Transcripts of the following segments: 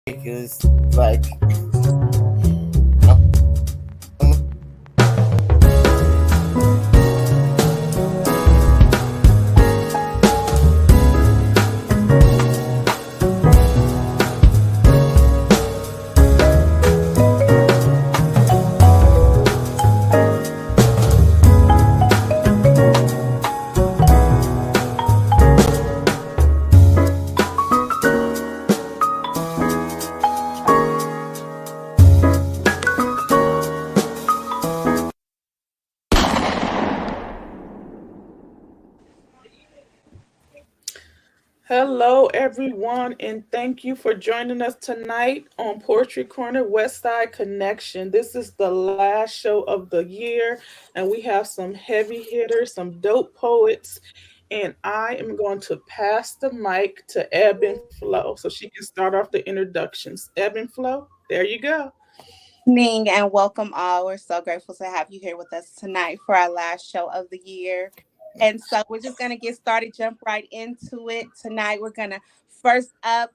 is like Hello, everyone, and thank you for joining us tonight on Poetry Corner Westside Connection. This is the last show of the year, and we have some heavy hitters, some dope poets, and I am going to pass the mic to Ebb and Flow so she can start off the introductions. Ebb and Flow, there you go. Evening and welcome all. We're so grateful to have you here with us tonight for our last show of the year. And so we're just going to get started, jump right into it. Tonight, we're going to first up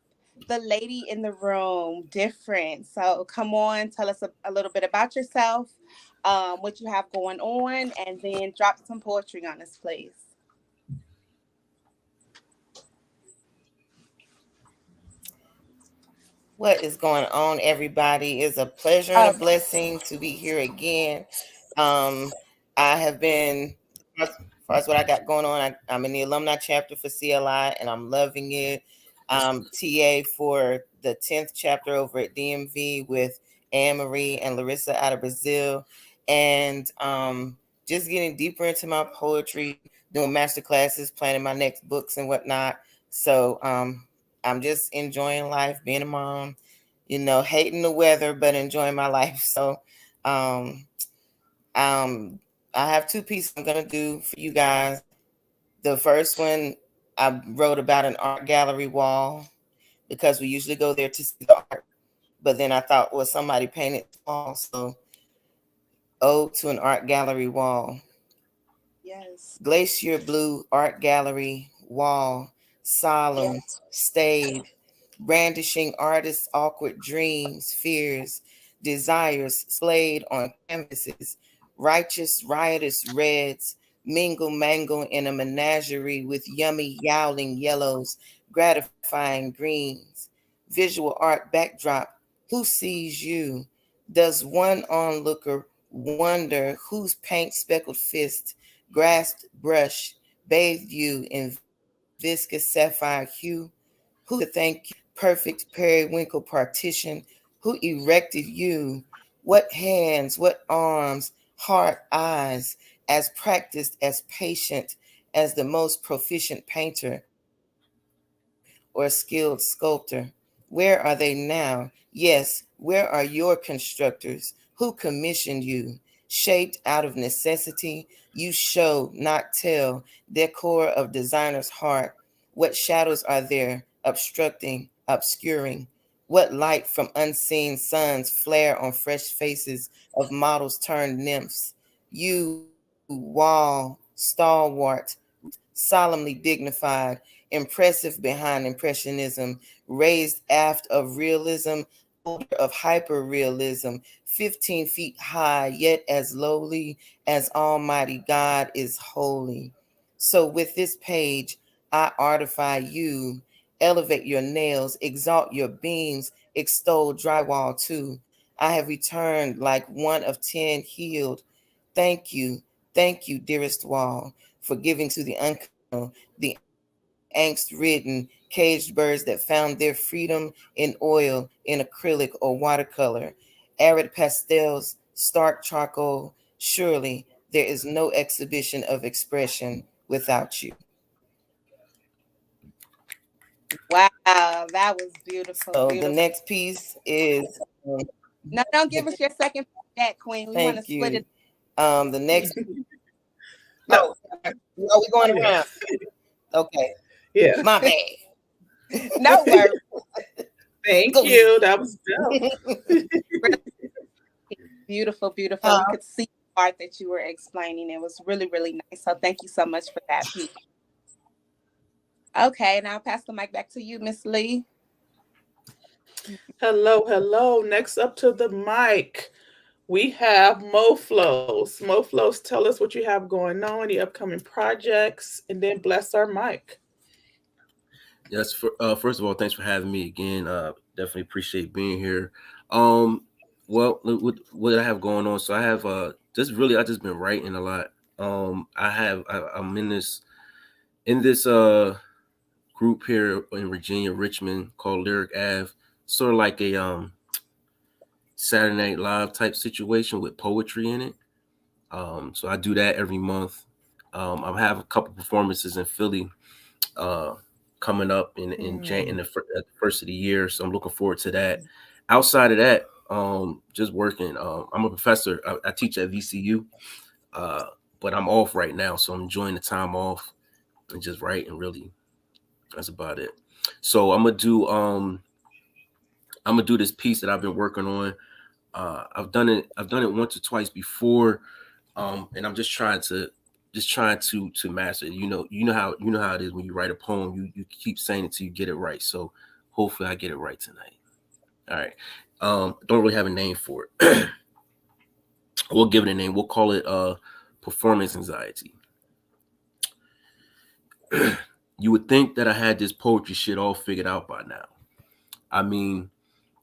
the lady in the room, different. So come on, tell us a little bit about yourself, what you have going on, and then drop some poetry on us, please. what is going on, everybody? It's a pleasure and a Okay. blessing to be here again. Um, I have been, as far as what I got going on, I'm in the alumni chapter for CLI and I'm loving it. TA for the 10th chapter over at DMV with Anne Marie and Larissa out of Brazil. And just getting deeper into my poetry, doing master classes, planning my next books and whatnot. So I'm just enjoying life, being a mom, hating the weather, but enjoying my life. So um, um, I have two pieces I'm going to do for you guys. The first one, I wrote about an art gallery wall because we usually go there to see the art. But then I thought, well, somebody painted the wall. So, ode to an art gallery wall. Yes. Glacier blue art gallery wall, solemn, staid, brandishing artists' awkward dreams, fears, desires splayed on canvases, righteous, riotous reds, mingle mangle in a menagerie with yummy, yowling yellows, gratifying greens. Visual art backdrop, who sees you? Does one onlooker wonder whose paint speckled fist grasped brush bathed you in viscous sapphire hue? Who could thank you? Perfect periwinkle partition. Who erected you? What hands, what arms, heart, eyes, as practiced, as patient as the most proficient painter or skilled sculptor? Where are they now? Yes, where are your constructors? Who commissioned you? Shaped out of necessity, you show, not tell, decor of designer's heart. What shadows are there, obstructing, obscuring? What light from unseen suns flare on fresh faces of models turned nymphs? You, wall, stalwart, solemnly dignified, impressive behind impressionism, raised aft of realism, older of hyper realism, 15 feet high, yet as lowly as Almighty God is holy. So with this page, I artify you, elevate your nails, exalt your beams, extol drywall too. I have returned like one of 10 healed. Thank you, dearest wall, for giving to the unconditional, the angst-ridden, caged birds that found their freedom in oil, in acrylic or watercolor, arid pastels, stark charcoal. Surely there is no exhibition of expression without you. Wow, that was beautiful, So the beautiful. next piece is, No, don't give us your second yet, Queen. We want to thank split you. it. The next, No, oh, no, we going yeah, around. Okay, yeah. my bad. No worries. Thank Go ahead. you. That was dope. Beautiful, beautiful. We could see the part that you were explaining. It was really, really nice. So thank you so much for that piece. Okay, now I'll pass the mic back to you, Miss Lee. Hello, hello. Next up to the mic, we have MoFlows. MoFlows, tell us what you have going on, the upcoming projects, and then bless our mic. Yes. First of all, thanks for having me again. Definitely appreciate being here. Um, well, what I have going on, so I have just really I just been writing a lot. I'm in this group here in Virginia, Richmond, called Lyric Ave. Sort of like a Saturday Night Live type situation with poetry in it. So I do that every month. I have a couple performances in Philly uh, coming up in at the first of the year. So I'm looking forward to that. Outside of that, just working. I'm a professor. I teach at VCU, uh, but I'm off right now, so I'm enjoying the time off and just writing. Really, that's about it. So I'm gonna do this piece that I've been working on. I've done it. I've done it once or twice before, and I'm just trying to master it. You know how it is when you write a poem. You keep saying it till you get it right. So hopefully I get it right tonight. All right. Don't really have a name for it. We'll give it a name. We'll call it performance anxiety. You would think that I had this poetry shit all figured out by now. I mean,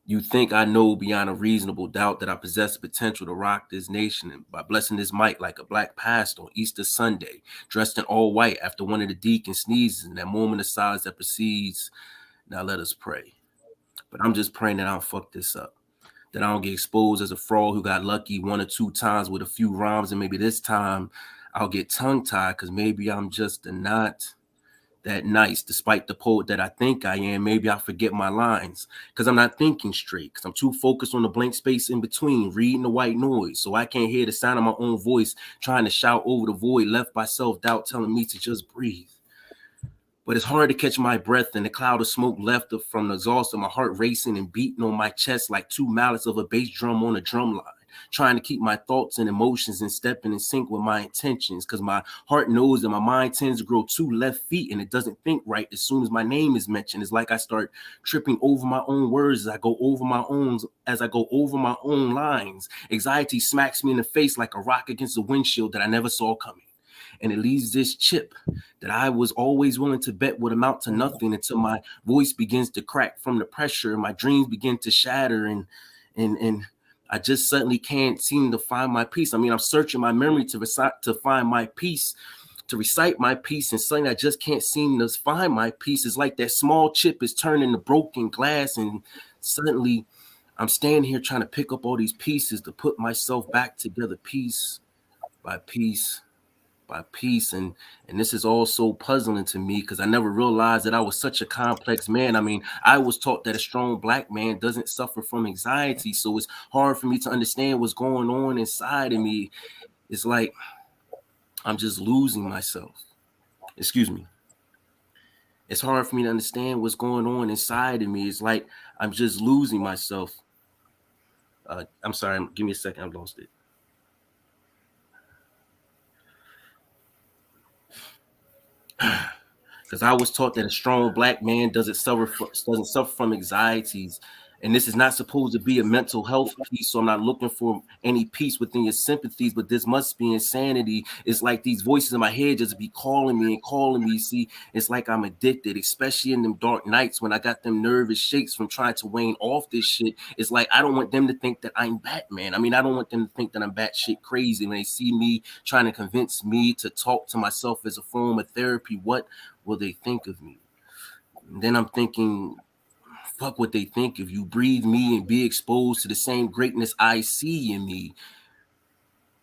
you think I know beyond a reasonable doubt that I possess the potential to rock this nation and by blessing this mic like a black pastor on Easter Sunday, dressed in all white after one of the deacons sneezes in that moment of silence that precedes, now let us pray. But I'm just praying that I don't fuck this up. That I don't get exposed as a fraud who got lucky one or two times with a few rhymes, and maybe this time I'll get tongue tied because maybe I'm just not that nice, despite the poet that I think I am. Maybe I forget my lines because I'm not thinking straight, because I'm too focused on the blank space in between, reading the white noise, so I can't hear the sound of my own voice trying to shout over the void left by self-doubt telling me to just breathe. But it's hard to catch my breath in the cloud of smoke left from the exhaust of my heart racing and beating on my chest like two mallets of a bass drum on a drum line, trying to keep my thoughts and emotions and stepping in sync with my intentions, because my heart knows that my mind tends to grow two left feet and it doesn't think right as soon as my name is mentioned. It's like I start tripping over my own words as I go over my own lines. Anxiety smacks me in the face like a rock against a windshield that I never saw coming. And it leaves this chip that I was always willing to bet would amount to nothing until my voice begins to crack from the pressure and my dreams begin to shatter, and I just suddenly can't seem to find my peace. I mean, I'm searching my memory to find my peace, to recite my piece, and suddenly I just can't seem to find my piece. It's like that small chip is turning to broken glass, and suddenly I'm standing here trying to pick up all these pieces to put myself back together piece by piece by piece. And this is all so puzzling to me because I never realized that I was such a complex man. I mean, I was taught that a strong black man doesn't suffer from anxiety, so it's hard for me to understand what's going on inside of me. It's like I'm just losing myself. Excuse me. It's hard for me to understand what's going on inside of me. It's like I'm just losing myself. I'm sorry, give me a second, I've lost it. Because I was taught that a strong black man doesn't suffer from anxieties, and this is not supposed to be a mental health piece. So I'm not looking for any peace within your sympathies, but this must be insanity. It's like these voices in my head just be calling me and calling me. See, it's like I'm addicted, especially in them dark nights when I got them nervous shakes from trying to wane off this shit. It's like I don't want them to think that I'm Batman. I mean, I don't want them to think that I'm batshit crazy when they see me trying to convince me to talk to myself as a form of therapy. What will they think of me? And then I'm thinking, fuck what they think if you breathe me and be exposed to the same greatness I see in me.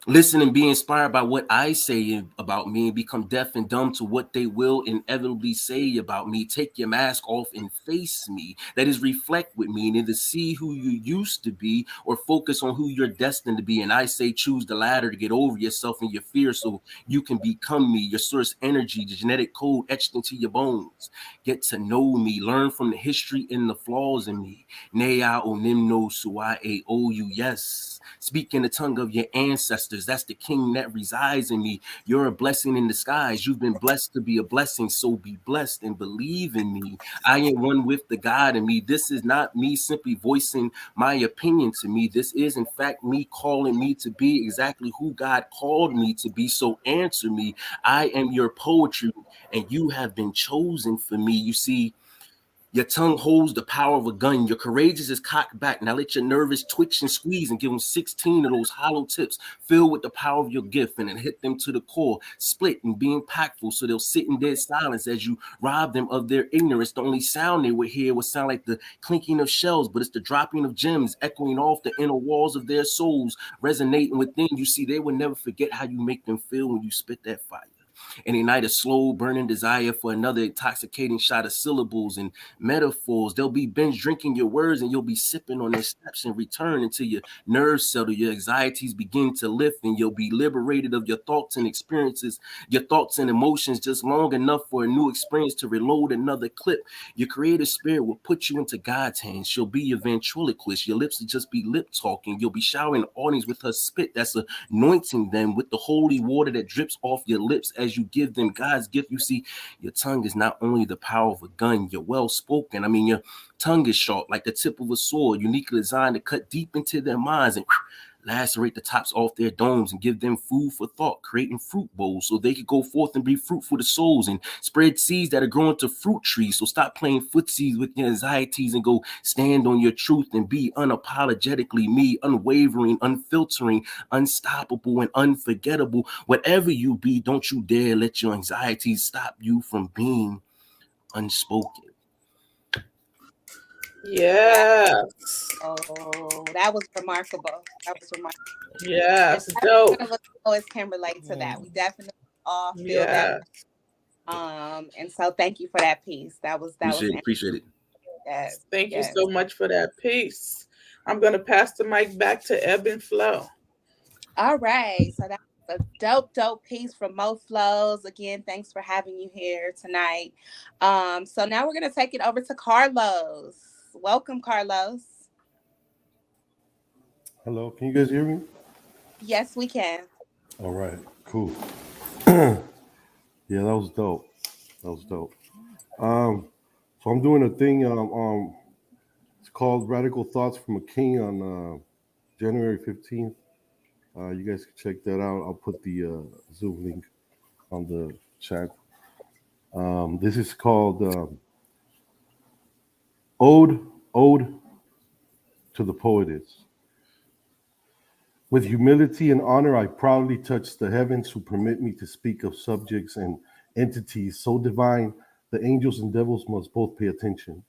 Listen and be inspired by what I say about me and become deaf and dumb to what they will inevitably say about me. Take your mask off and face me. That is, reflect with me and either see who you used to be or focus on who you're destined to be. And I say choose the latter to get over yourself and your fear so you can become me, your source energy, the genetic code etched into your bones. Get to know me, learn from the history and the flaws in me. Nea onimno suae ou, yes. Speak in the tongue of your ancestors ancestors. That's the king that resides in me. You're a blessing in disguise. You've been blessed to be a blessing, so be blessed and believe in me. I am one with the God in me. This is not me simply voicing my opinion to me. This is, in fact, me calling me to be exactly who God called me to be. So answer me. I am your poetry, and you have been chosen for me. You see, your tongue holds the power of a gun. Your courageous is cocked back. Now let your nervous twitch and squeeze and give them 16 of those hollow tips filled with the power of your gift and then hit them to the core, split and be impactful so they'll sit in dead silence as you rob them of their ignorance. The only sound they would hear would sound like the clinking of shells, but it's the dropping of gems echoing off the inner walls of their souls, resonating within. You see, they will never forget how you make them feel when you spit that fire and ignite a slow burning desire for another intoxicating shot of syllables and metaphors. They'll be binge drinking your words and you'll be sipping on their steps in return until your nerves settle, your anxieties begin to lift, and you'll be liberated of your thoughts and experiences, your thoughts and emotions just long enough for a new experience to reload another clip. Your creative spirit will put you into God's hands. She'll be your ventriloquist. Your lips will just be lip talking. You'll be showering the audience with her spit that's anointing them with the holy water that drips off your lips as you give them God's gift. You see, your tongue is not only the power of a gun, you're well spoken. I mean, your tongue is sharp like the tip of a sword, uniquely designed to cut deep into their minds and lacerate the tops off their domes and give them food for thought, creating fruit bowls so they could go forth and be fruitful to souls and spread seeds that are growing to fruit trees. So stop playing footsies with your anxieties and go stand on your truth and be unapologetically me, unwavering, unfiltering, unstoppable, and unforgettable. Whatever you be, don't you dare let your anxieties stop you from being unspoken. Yes. Oh, that was remarkable. That was remarkable. And Yes. one Dope. of us can relate to that. We definitely all feel that. Yes. And so thank you for that piece. Appreciate it. Appreciate it. Yes, Thank you yes. so much for that piece. I'm going to pass the mic back to Ebb and Flow. All right. So that's a dope piece from Mo Flows. Again, thanks for having you here tonight. So now we're gonna take it over to Carlos. Welcome, Carlos. Hello, can you guys hear me? Yes, we can. All right, cool. Yeah, that was dope. That was dope. So I'm doing a thing. It's called Radical Thoughts from a King on January 15th. You guys can check that out. I'll put the Zoom link on the chat. This is called Ode to the Poetess. With humility and honor, I proudly touch the heavens who permit me to speak of subjects and entities so divine, the angels and devils must both pay attention.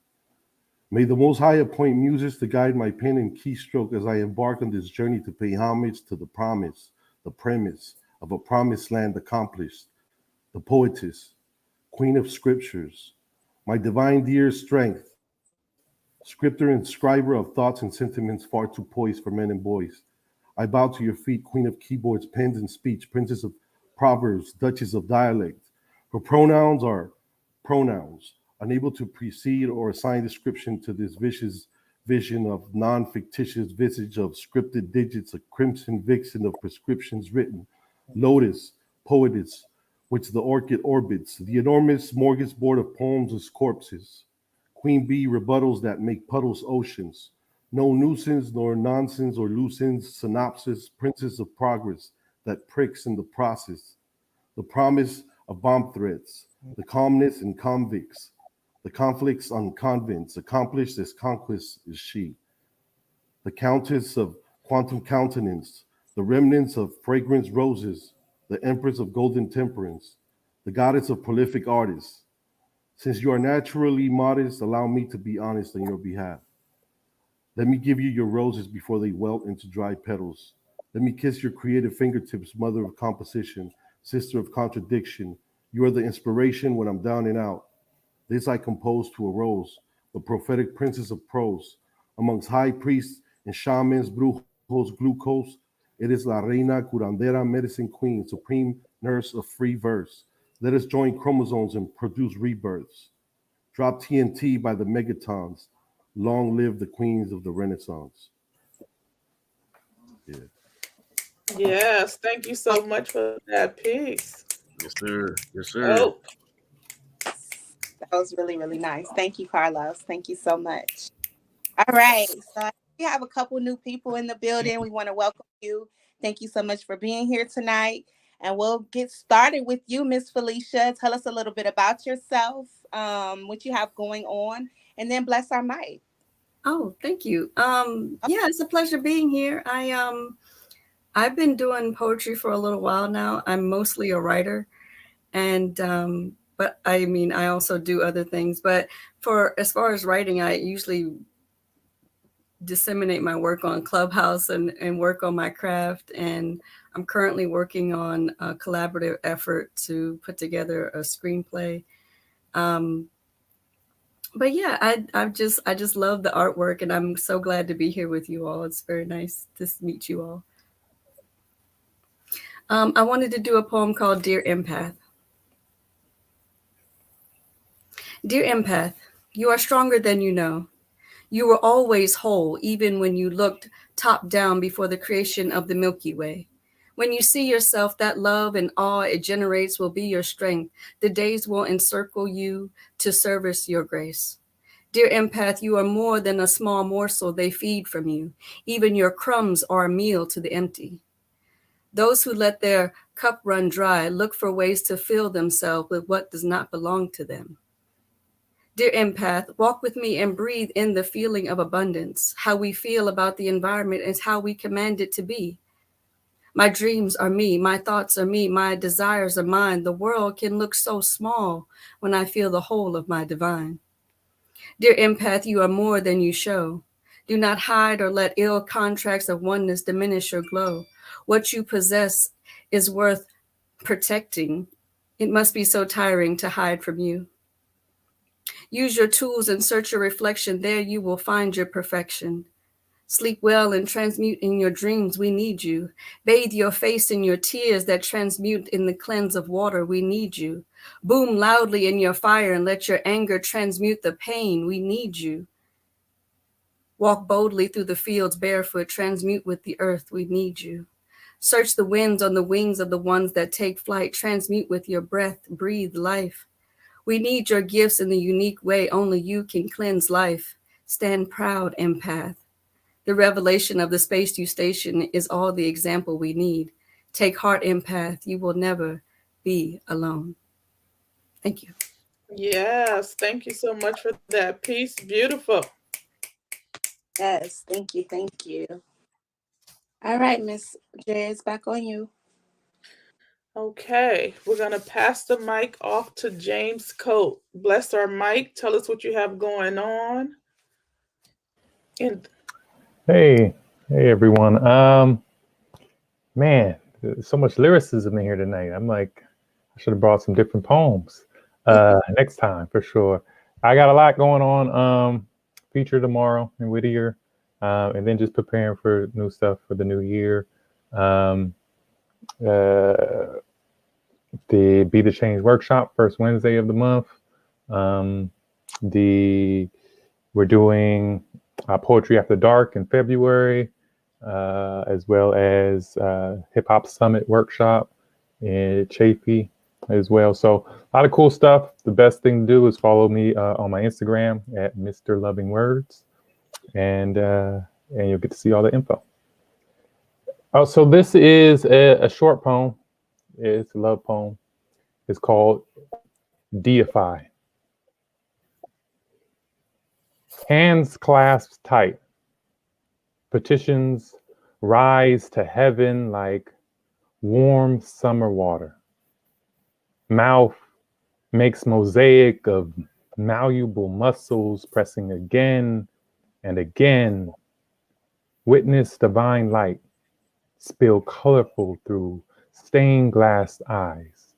May the Most High appoint muses to guide my pen and keystroke as I embark on this journey to pay homage to the promise, the premise of a promised land accomplished, the poetess, queen of scriptures, my divine dear strength, scripter and scriber of thoughts and sentiments far too poised for men and boys. I bow to your feet, queen of keyboards, pens, and speech, princess of proverbs, duchess of dialect. Her pronouns are pronouns, unable to precede or assign description to this vicious vision of non-fictitious visage of scripted digits, a crimson vixen of prescriptions written, lotus, poetess, which the orchid orbits, the enormous smorgasbord of poems as corpses, queen bee rebuttals that make puddles oceans, no nuisance nor nonsense or loose ends, synopsis, princess of progress that pricks in the process, the promise of bomb threats, the calmness in convicts, the conflicts on convents, accomplished as conquest is she, the countess of quantum countenance, the remnants of fragrance roses, the empress of golden temperance, the goddess of prolific artists. Since you are naturally modest, allow me to be honest on your behalf. Let me give you your roses before they wilt into dry petals. Let me kiss your creative fingertips, mother of composition, sister of contradiction. You are the inspiration when I'm down and out. This I compose to a rose, the prophetic princess of prose. Amongst high priests and shamans, brujos, glucose, it is La Reina Curandera, medicine queen, supreme nurse of free verse. Let us join chromosomes and produce rebirths. Drop TNT by the megatons. Long live the queens of the Renaissance. Yeah. Yes, thank you so much for that piece. Yes, sir. Yes, sir. Oh, That was really, really nice. Thank you, Carlos. Thank you so much. All right. So we have a couple new people in the building. We want to welcome you. Thank you so much for being here tonight. And we'll get started with you, Miss Felicia. Tell us a little bit about yourself, what you have going on, and then bless our mic. Oh, thank you. Yeah, it's a pleasure being here. I've been doing poetry for a little while now. I'm mostly a writer, and but I mean, I also do other things. But for as far as writing, I usually disseminate my work on Clubhouse and work on my craft. And I'm currently working on a collaborative effort to put together a screenplay. Um, but yeah, I just love the artwork, and I'm so glad to be here with you all. It's very nice to meet you all. I wanted to do a poem called Dear Empath. Dear Empath, you are stronger than you know. You were always whole, even when you looked top down before the creation of the Milky Way. When you see yourself, that love and awe it generates will be your strength. The days will encircle you to service your grace. Dear empath, you are more than a small morsel they feed from you. Even your crumbs are a meal to the empty. Those who let their cup run dry look for ways to fill themselves with what does not belong to them. Dear empath, walk with me and breathe in the feeling of abundance. How we feel about the environment is how we command it to be. My dreams are me, my thoughts are me, my desires are mine. The world can look so small when I feel the whole of my divine. Dear empath, you are more than you show. Do not hide or let ill contracts of oneness diminish your glow. What you possess is worth protecting. It must be so tiring to hide from you. Use your tools and search your reflection. There you will find your perfection. Sleep well and transmute in your dreams. We need you. Bathe your face in your tears that transmute in the cleanse of water. We need you. Boom loudly in your fire and let your anger transmute the pain. We need you. Walk boldly through the fields barefoot. Transmute with the earth. We need you. Search the winds on the wings of the ones that take flight. Transmute with your breath. Breathe life. We need your gifts in the unique way only you can cleanse life. Stand proud, empath. The revelation of the space you station is all the example we need. Take heart, empath. You will never be alone. Thank you. yes, thank you so much for that piece. Beautiful. Yes, thank you, thank you. All right, Miss J, it's back on you. Okay, we're going to pass the mic off to James Coate. Bless our mic. Tell us what you have going on. And Hey, hey everyone. Man, there's so much lyricism in here tonight. I'm like, I should have brought some different poems. Next time for sure. I got a lot going on. Feature tomorrow in Whittier, and then just preparing for new stuff for the new year. The Be the Change workshop, first Wednesday of the month. We're doing Poetry After Dark in February, as well as Hip Hop Summit workshop in Chafee as well. So a lot of cool stuff. The best thing to do is follow me on my Instagram at Mr. Loving Words, and you'll get to see all the info. Oh, so this is a short poem. It's a love poem. It's called Deify. Hands clasped tight. Petitions rise to heaven like warm summer water. Mouth makes mosaic of malleable muscles pressing again and again. Witness divine light spill colorful through stained glass eyes.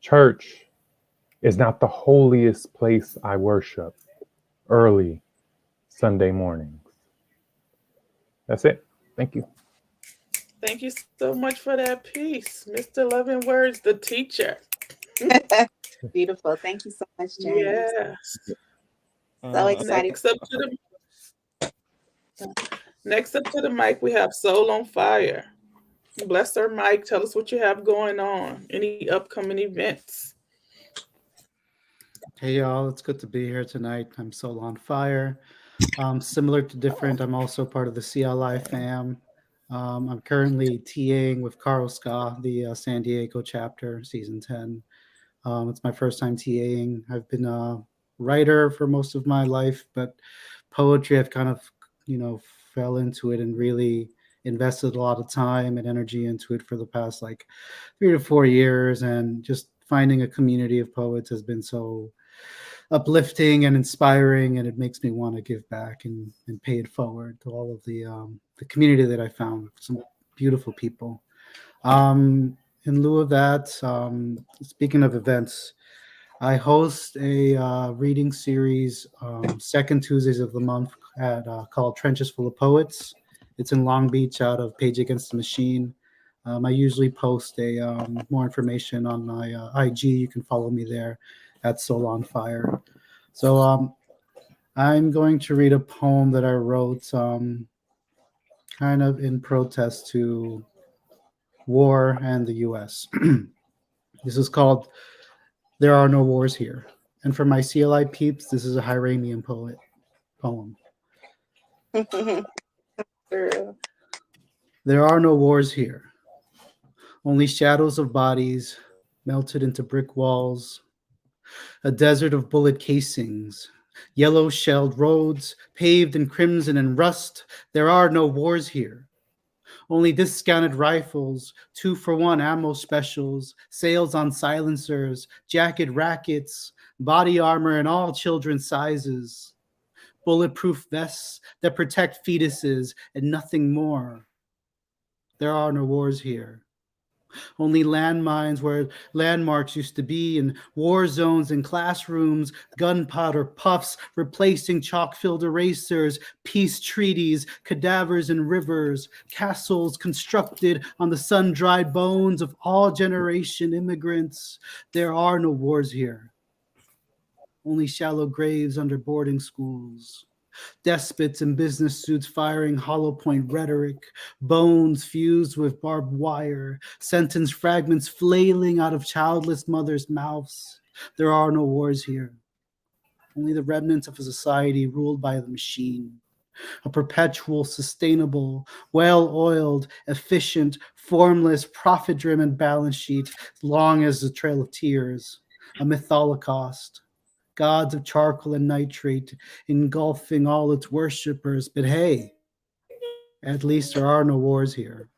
Church is not the holiest place I worship early Sunday mornings. That's it. Thank you. thank you so much for that piece, Mr. Loving Words, the teacher. Beautiful. Thank you so much, James. Yes. So excited. Next up to the mic, we have Soul on Fire. Bless her, Mike. Tell us what you have going on. Any upcoming events? Hey y'all, it's good to be here tonight. I'm Soul on Fire. Similar to different, I'm also part of the CLI fam. I'm currently TAing with Carl Ska, the San Diego chapter, season 10. It's my first time TAing. I've been a writer for most of my life, but poetry I've kind of, fell into it and really invested a lot of time and energy into it for the past like 3 to 4 years. And just finding a community of poets has been so uplifting and inspiring, and it makes me want to give back and pay it forward to all of the community that I found. Some beautiful people. In lieu of that, speaking of events, I host a reading series second Tuesdays of the month called Trenches Full of Poets. It's in Long Beach out of Page Against the Machine. I usually post more information on my IG. You can follow me there at Soul on Fire. So I'm going to read a poem that I wrote kind of in protest to war and the US. This is called There Are No Wars Here. And for my CLI peeps, this is a Hieramian poem. There are no wars here. Only shadows of bodies melted into brick walls. A desert of bullet casings. Yellow-shelled roads, paved in crimson and rust. There are no wars here. Only discounted rifles, 2-for-1 ammo specials, sales on silencers, jacket rackets, body armor in all children's sizes, bulletproof vests that protect fetuses and nothing more. There are no wars here. Only landmines where landmarks used to be, and war zones in classrooms, gunpowder puffs replacing chalk-filled erasers, peace treaties, cadavers in rivers, castles constructed on the sun-dried bones of all generation immigrants. There are no wars here. Only shallow graves under boarding schools. Despots in business suits firing hollow point rhetoric, bones fused with barbed wire, sentence fragments flailing out of childless mothers' mouths. There are no wars here. Only the remnants of a society ruled by the machine. A perpetual, sustainable, well-oiled, efficient, formless, profit-driven balance sheet long as the trail of tears. A mytholocaust. Gods of charcoal and nitrate engulfing all its worshippers. But hey, at least there are no wars here.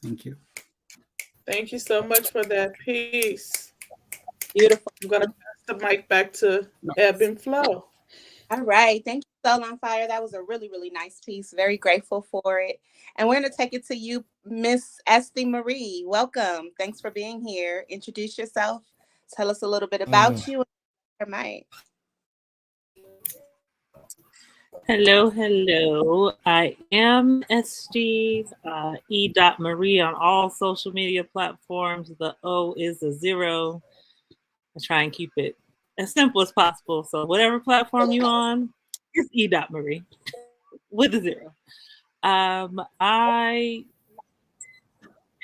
Thank you. Thank you so much for that piece. Beautiful. I'm going to pass the mic back to Ebb and Flow. All right. Thank you, Soul on Fire. That was a really, really nice piece. Very grateful for it. And we're going to take it to you, Miss Esty Marie. Welcome. Thanks for being here. Introduce yourself. Tell us a little bit about you. Mike. Hello. I am Esty, E.Marie on all social media platforms. The O is a 0. I try and keep it as simple as possible. So whatever platform you're on, it's E.Marie with a 0. I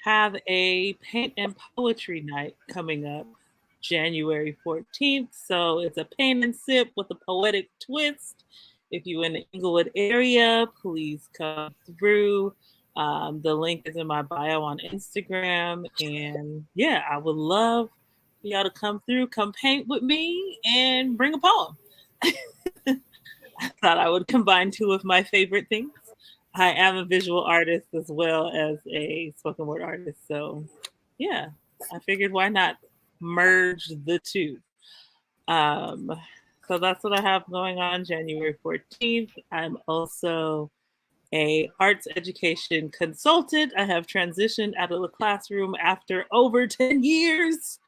have a paint and poetry night coming up January 14th. So it's a paint and sip with a poetic twist. If you're in the Inglewood area, please come through. The link is in my bio on Instagram. And yeah, I would love for y'all to come through, come paint with me, and bring a poem. I thought I would combine two of my favorite things. I am a visual artist as well as a spoken word artist. So yeah, I figured why not merge the two. So that's what I have going on January 14th. I'm also a arts education consultant. I have transitioned out of the classroom after over 10 years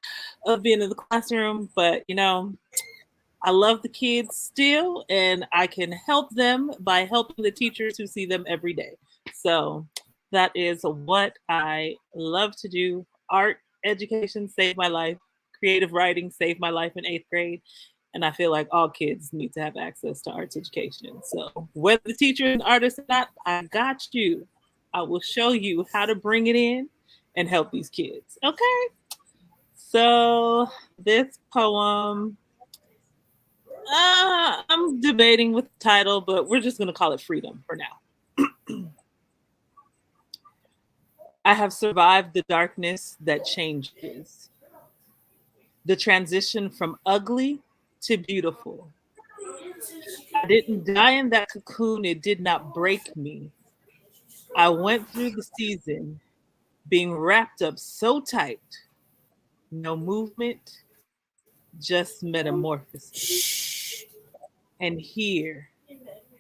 of being in the classroom, but I love the kids still, and I can help them by helping the teachers who see them every day. So that is what I love to do. Art education saved my life. Creative writing saved my life in 8th grade. And I feel like all kids need to have access to arts education. So whether the teacher is an artist or not, I got you. I will show you how to bring it in and help these kids. Okay. So this poem, I'm debating with the title, but we're just going to call it Freedom for now. I have survived the darkness that changes, the transition from ugly to beautiful. I didn't die in that cocoon, it did not break me. I went through the season being wrapped up so tight, no movement, just metamorphosis. And here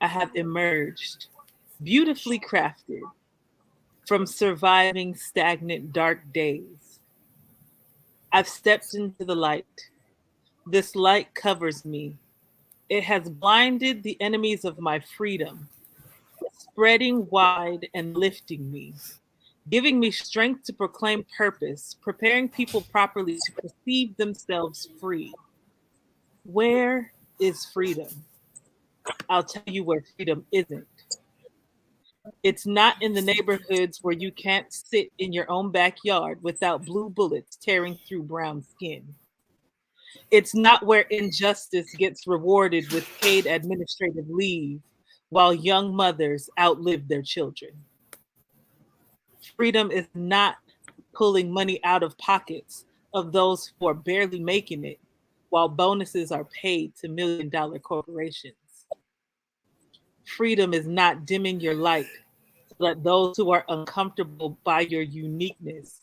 I have emerged, beautifully crafted from surviving stagnant dark days. I've stepped into the light. This light covers me. It has blinded the enemies of my freedom, spreading wide and lifting me, giving me strength to proclaim purpose, preparing people properly to perceive themselves free. Where is freedom? I'll tell you where freedom isn't. It's not in the neighborhoods where you can't sit in your own backyard without blue bullets tearing through brown skin. It's not where injustice gets rewarded with paid administrative leave while young mothers outlive their children. Freedom is not pulling money out of pockets of those who are barely making it while bonuses are paid to $1 million corporations. Freedom is not dimming your light so that those who are uncomfortable by your uniqueness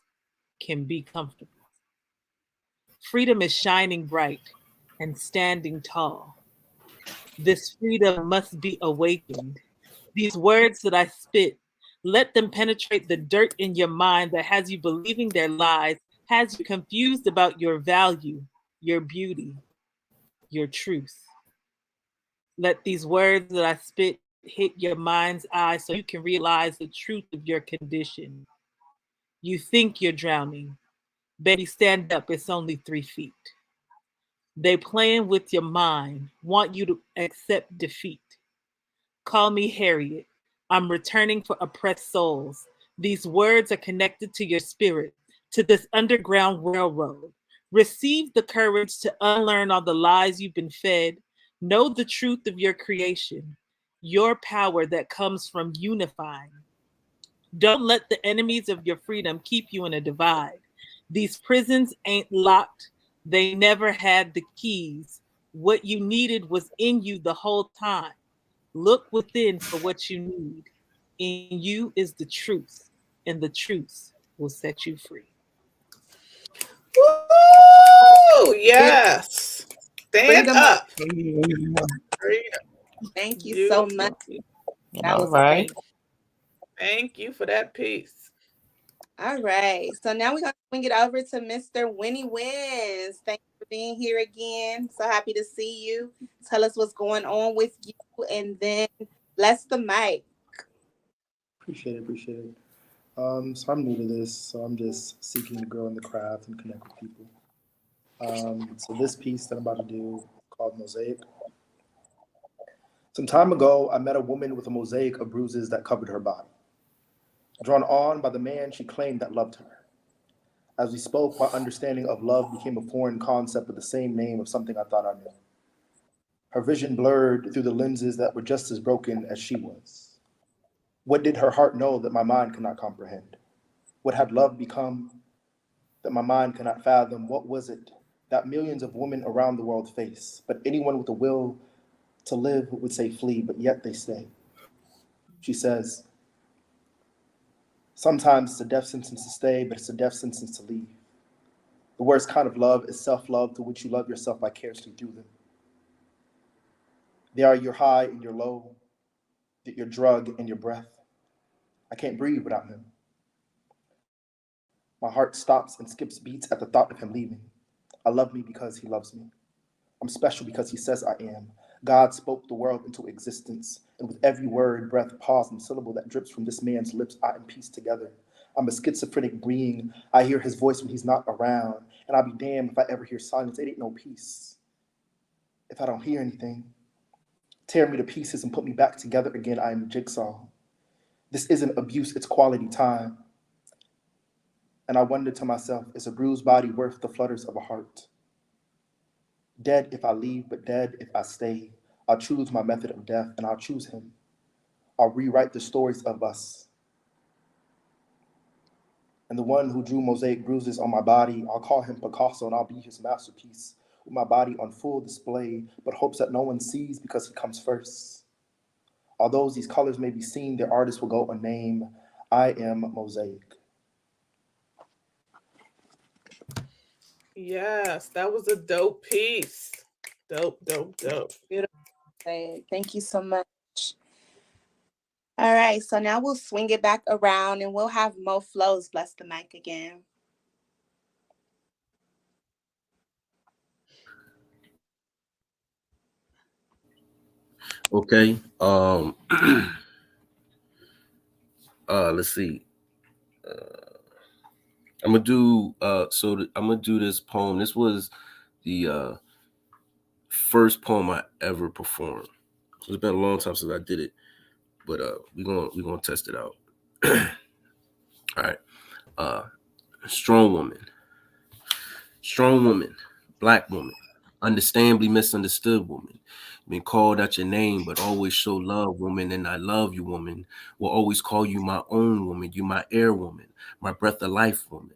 can be comfortable. Freedom is shining bright and standing tall. This freedom must be awakened. These words that I spit, let them penetrate the dirt in your mind that has you believing their lies, has you confused about your value, your beauty, your truth. Let these words that I spit hit your mind's eye so you can realize the truth of your condition. You think you're drowning. Baby, stand up. It's only 3 feet. They playing with your mind, want you to accept defeat. Call me Harriet. I'm returning for oppressed souls. These words are connected to your spirit, to this underground railroad. Receive the courage to unlearn all the lies you've been fed. Know the truth of your creation, your power that comes from unifying. Don't let the enemies of your freedom keep you in a divide. These prisons ain't locked. They never had the keys. What you needed was in you the whole time. Look within for what you need. In you is the truth, and the truth will set you free. Woo! Yes. Stand Freedom. up. Amen. Freedom. Thank you so much. Beautiful. That All was right. great. Thank you for that piece. All right. So now we're going to swing it over to Mr. Winnie Wins. Thank you for being here again. So happy to see you. Tell us what's going on with you and then bless the mic. Appreciate it. So I'm new to this, so I'm just seeking to grow in the craft and connect with people. So this piece that I'm about to do is called Mosaic. Some time ago, I met a woman with a mosaic of bruises that covered her body. Drawn on by the man she claimed that loved her. As we spoke, my understanding of love became a foreign concept with the same name of something I thought I knew. Her vision blurred through the lenses that were just as broken as she was. What did her heart know that my mind could not comprehend? What had love become that my mind cannot fathom? What was it that millions of women around the world face? But anyone with a will to live would say flee, but yet they stay. She says, sometimes it's a death sentence to stay, but it's a death sentence to leave. The worst kind of love is self-love, to which you love yourself vicariously through them. They are your high and your low, your drug and your breath. I can't breathe without him. My heart stops and skips beats at the thought of him leaving. I love me because he loves me. I'm special because he says I am. God spoke the world into existence, and with every word, breath, pause, and syllable that drips from this man's lips, I am pieced together. I'm a schizophrenic being. I hear his voice when he's not around, and I'll be damned if I ever hear silence. It ain't no peace. If I don't hear anything, tear me to pieces and put me back together again. I am a jigsaw. This isn't abuse, it's quality time. And I wonder to myself, is a bruised body worth the flutters of a heart? Dead if I leave, but dead if I stay. I'll choose my method of death, and I'll choose him. I'll rewrite the stories of us. And the one who drew mosaic bruises on my body, I'll call him Picasso, and I'll be his masterpiece, with my body on full display, but hopes that no one sees because he comes first. Although these colors may be seen, their artist will go unnamed. I am mosaic. Yes, that was a dope piece. Dope. Beautiful. Thank you so much. All right, so now we'll swing it back around and we'll have Mo Flows bless the mic again. Okay. Let's see. I'm gonna do I'm gonna do this poem. This was the first poem I ever performed. So it's been a long time since I did it, but we're gonna test it out. All right. Strong woman, black woman, understandably misunderstood woman. Been called out your name, but always show love, woman, and I love you, woman. Will always call you my own woman. You my air woman, my breath of life woman.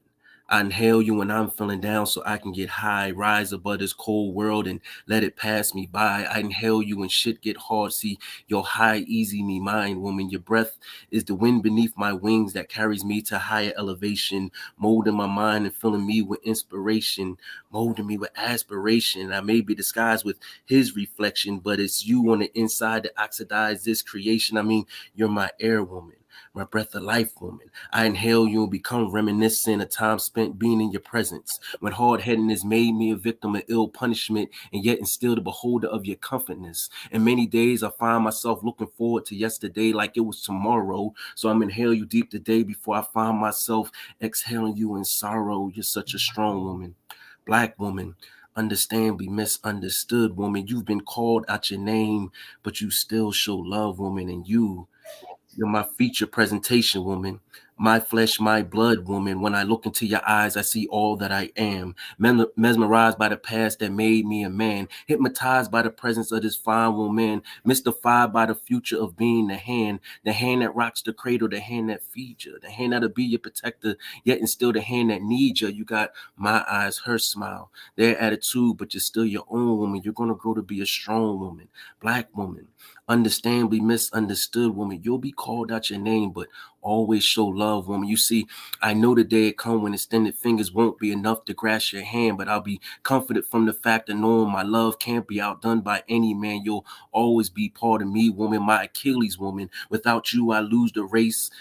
I inhale you when I'm feeling down so I can get high, rise above this cold world and let it pass me by. I inhale you when shit get hard. See your high, easy me mind, woman. Your breath is the wind beneath my wings that carries me to higher elevation, molding my mind and filling me with inspiration, molding me with aspiration. I may be disguised with his reflection, but it's you on the inside that oxidize this creation. I mean, you're my air woman, my breath of life woman. I inhale you and become reminiscent of time spent being in your presence. When hard-headedness made me a victim of ill punishment, and yet still the beholder of your comfortness. And many days I find myself looking forward to yesterday like it was tomorrow. So I'm inhale you deep today before I find myself exhaling you in sorrow. You're such a strong woman, black woman, understandably misunderstood woman. You've been called out your name, but you still show love, woman, and you're my feature presentation, woman. My flesh, my blood, woman. When I look into your eyes, I see all that I am. Mesmerized by the past that made me a man. Hypnotized by the presence of this fine woman. Mystified by the future of being the hand that rocks the cradle, the hand that feeds you, the hand that'll be your protector, yet and still the hand that needs you. You got my eyes, her smile, their attitude, but you're still your own woman. You're going to grow to be a strong woman, black woman, understandably misunderstood woman. You'll be called out your name, but always show love, woman. You see, I know the day it come when extended fingers won't be enough to grasp your hand, but I'll be comforted from the fact of knowing my love can't be outdone by any man. You'll always be part of me, woman, my Achilles, woman. Without you, I lose the race.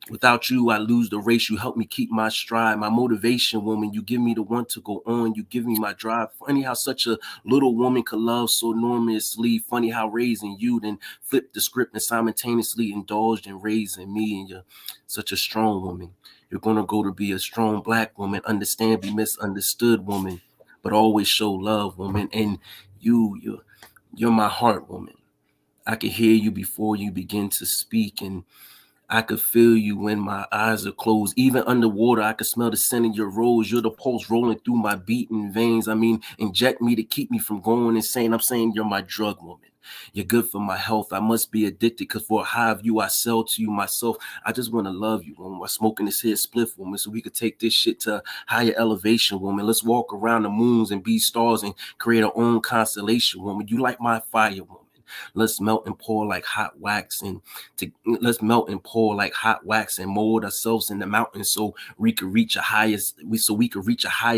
Without you, I lose the race. You help me keep my stride, my motivation, woman. You give me the one to go on. You give me my drive. Funny how such a little woman could love so enormously. Funny how raising you then flipped the script and simultaneously indulged in raising me. And you're such a strong woman. You're going to go to be a strong black woman, understandably misunderstood woman, but always show love, woman. And you're my heart, woman. I can hear you before you begin to speak, and I could feel you when my eyes are closed. Even underwater, I could smell the scent of your rose. You're the pulse rolling through my beating veins. I mean, inject me to keep me from going insane. I'm saying you're my drug, woman. You're good for my health. I must be addicted because for a high of you, I sell to you myself. I just want to love you, woman. While smoking this here spliff, woman, so we could take this shit to a higher elevation, woman. Let's walk around the moons and be stars and create our own constellation, woman. You like my fire, woman. Let's melt and pour like hot wax and mold ourselves in the mountains so we could reach a higher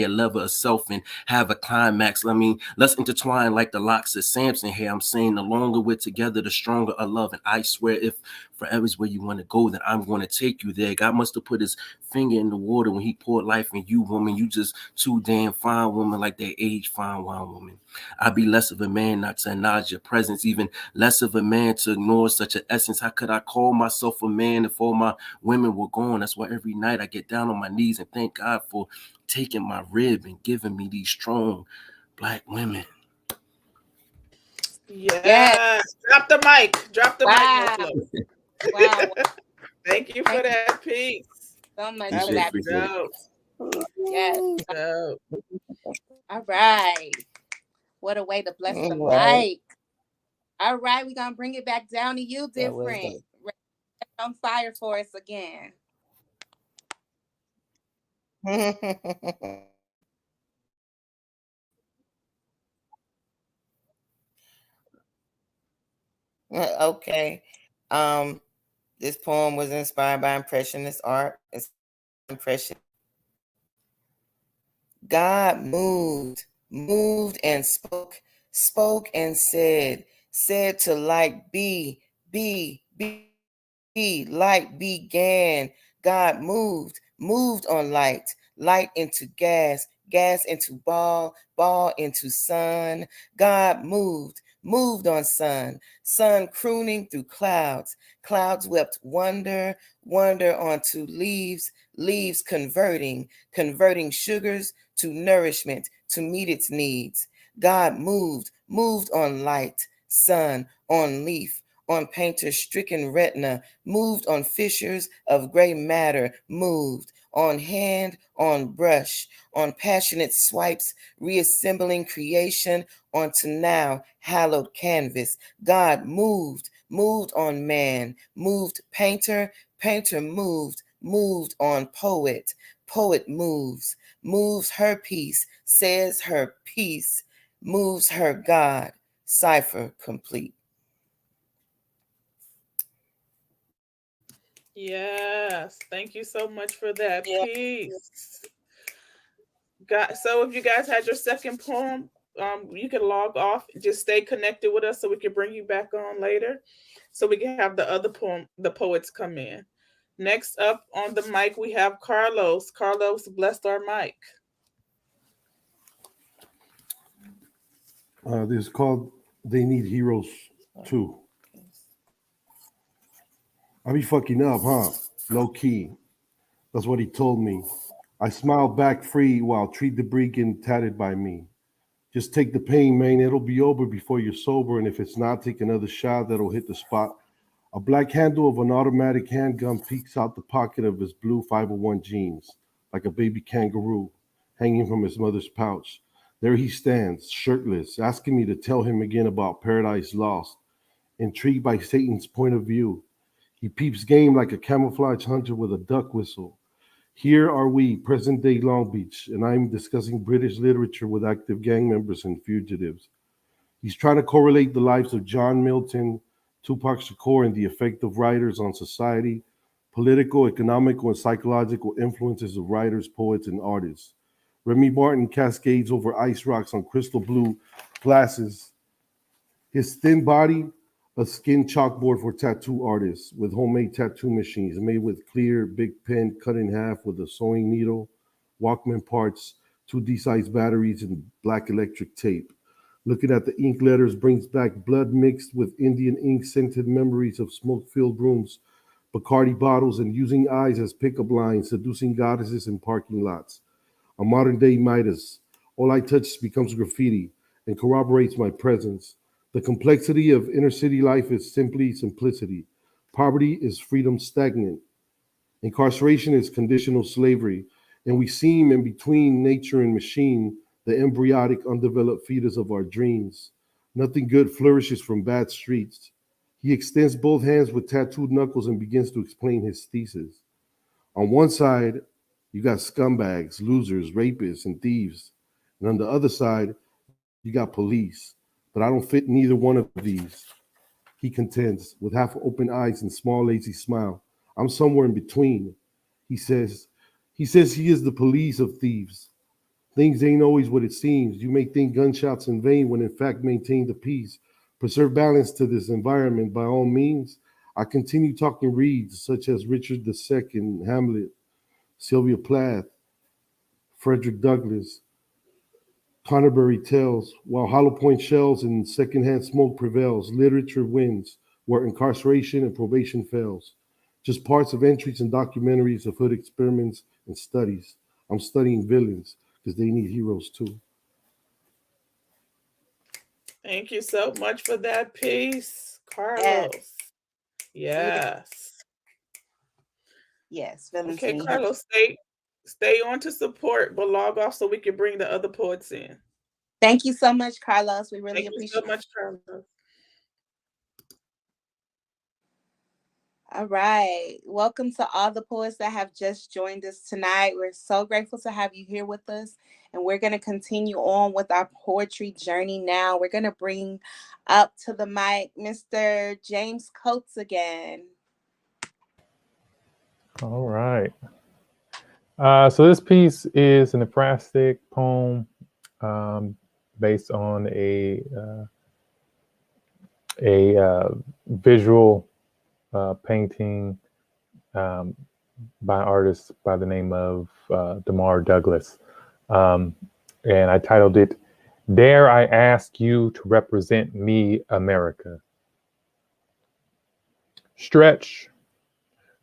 level of self and have a climax. I mean, let's intertwine like the locks of Samson here. I'm saying the longer we're together, the stronger our love. And I swear if forever is where you want to go, then I'm going to take you there. God must have put his finger in the water when he poured life in you, woman. You just too damn fine, woman, like that aged fine wine, woman. I'd be less of a man not to acknowledge your presence, even less of a man to ignore such an essence. How could I call myself a man if all my women were gone? That's why every night I get down on my knees and thank God for taking my rib and giving me these strong black women. Yes. Drop the mic. Drop the mic. Wow. for that piece. So much That for was that. Appreciate it. dope. Yes. Dope. All right. What a way to bless the Right. mic. All right, we're gonna bring it back down to you, That was different. On fire for us again. dope. Okay. Um, this poem was inspired by Impressionist art. It's impression. God moved and spoke and said to light be, light began. God moved on light into gas into ball into sun. God moved on sun crooning through clouds wept wonder onto leaves converting sugars to nourishment to meet its needs. God moved on light, sun, on leaf, on painter's stricken retina, moved on fissures of gray matter, moved on hand, on brush, on passionate swipes, reassembling creation onto now hallowed canvas. God moved on man, moved painter moved on poet moves her piece, says her piece, moves her God, cipher complete. Yes. Thank you so much for that piece. So if you guys had your second poem, you can log off. Just stay connected with us so we can bring you back on later. So we can have the other poem, the poets come in. Next up on the mic, we have Carlos. Carlos blessed our mic. This is called They Need Heroes Too. I be fucking up, huh? Low key. That's what he told me. I smiled back free while tree debris getting tatted by me. Just take the pain, man. It'll be over before you're sober. And if it's not, take another shot that'll hit the spot. A black handle of an automatic handgun peeks out the pocket of his blue 501 jeans, like a baby kangaroo hanging from his mother's pouch. There he stands, shirtless, asking me to tell him again about Paradise Lost. Intrigued by Satan's point of view, he peeps game like a camouflage hunter with a duck whistle. Here are we, present day Long Beach, and I'm discussing British literature with active gang members and fugitives. He's trying to correlate the lives of John Milton, Tupac Shakur, and the effect of writers on society, political, economical, and psychological influences of writers, poets, and artists. Remy Martin cascades over ice rocks on crystal blue glasses. His thin body, a skin chalkboard for tattoo artists with homemade tattoo machines made with clear big pen cut in half with a sewing needle, Walkman parts, 2D-size batteries, and black electric tape. Looking at the ink letters brings back blood mixed with Indian ink scented memories of smoke-filled rooms, Bacardi bottles, and using eyes as pickup lines, seducing goddesses in parking lots. A modern day Midas. All I touch becomes graffiti and corroborates my presence. The complexity of inner city life is simply simplicity. Poverty is freedom stagnant. Incarceration is conditional slavery. And we seem in between nature and machine, the embryonic, undeveloped fetus of our dreams. Nothing good flourishes from bad streets. He extends both hands with tattooed knuckles and begins to explain his thesis. On one side, you got scumbags, losers, rapists, and thieves. And on the other side, you got police. But I don't fit neither one of these. He contends, with half open eyes and small lazy smile. I'm somewhere in between. He says, he is the police of thieves. Things ain't always what it seems. You may think gunshots in vain when in fact maintain the peace. Preserve balance to this environment by all means. I continue talking reads such as Richard II, Hamlet, Sylvia Plath, Frederick Douglass, Atterbury tales, while hollow point shells and secondhand smoke prevails, literature wins, where incarceration and probation fails. Just parts of entries and documentaries of hood experiments and studies. I'm studying villains because they need heroes too. Thank you so much for that piece, Yes. Carlos. Yes. Yes, Okay, Valentini. Carlos, stay on to support, but log off so we can bring the other poets in. Thank you so much, Carlos. We really Thank you so appreciate it. much, Carlos. All right. Welcome to all the poets that have just joined us tonight. We're so grateful to have you here with us. And we're going to continue on with our poetry journey now. We're going to bring up to the mic Mr. James Coates again. All right. So this piece is an ekphrastic poem based on a visual painting by an artist by the name of Damar Douglas. And I titled it, Dare I Ask You to Represent Me, America? Stretch,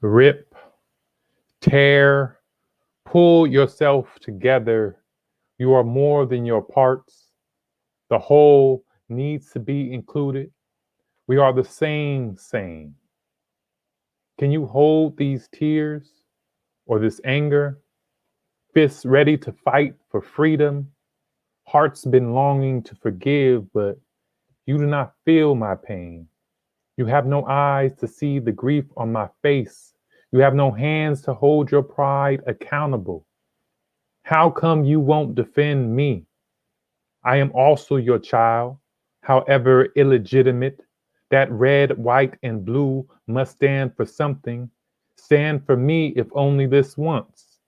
rip, tear, pull yourself together. You are more than your parts. The whole needs to be included. We are the same. Can you hold these tears or this anger? Fists ready to fight for freedom. Hearts been longing to forgive, but you do not feel my pain. You have no eyes to see the grief on my face. You have no hands to hold your pride accountable. How come you won't defend me? I am also your child, however illegitimate. That red, white, and blue must stand for something. Stand for me if only this once.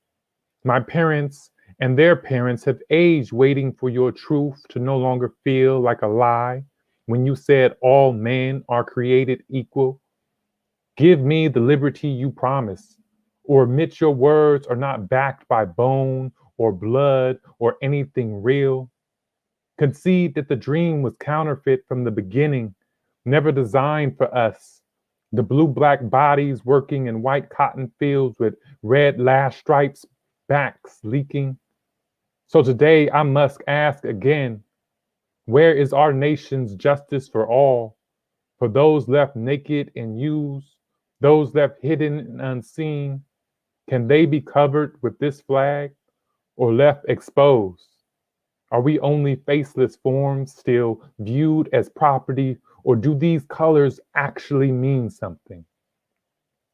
My parents and their parents have aged waiting for your truth to no longer feel like a lie. When you said all men are created equal, give me the liberty you promised, or admit your words are not backed by bone or blood or anything real. Concede that the dream was counterfeit from the beginning, never designed for us. The blue-black bodies working in white cotton fields with red lash stripes, backs leaking. So today I must ask again, where is our nation's justice for all? For those left naked and used, those left hidden and unseen, can they be covered with this flag or left exposed? Are we only faceless forms still viewed as property, or do these colors actually mean something?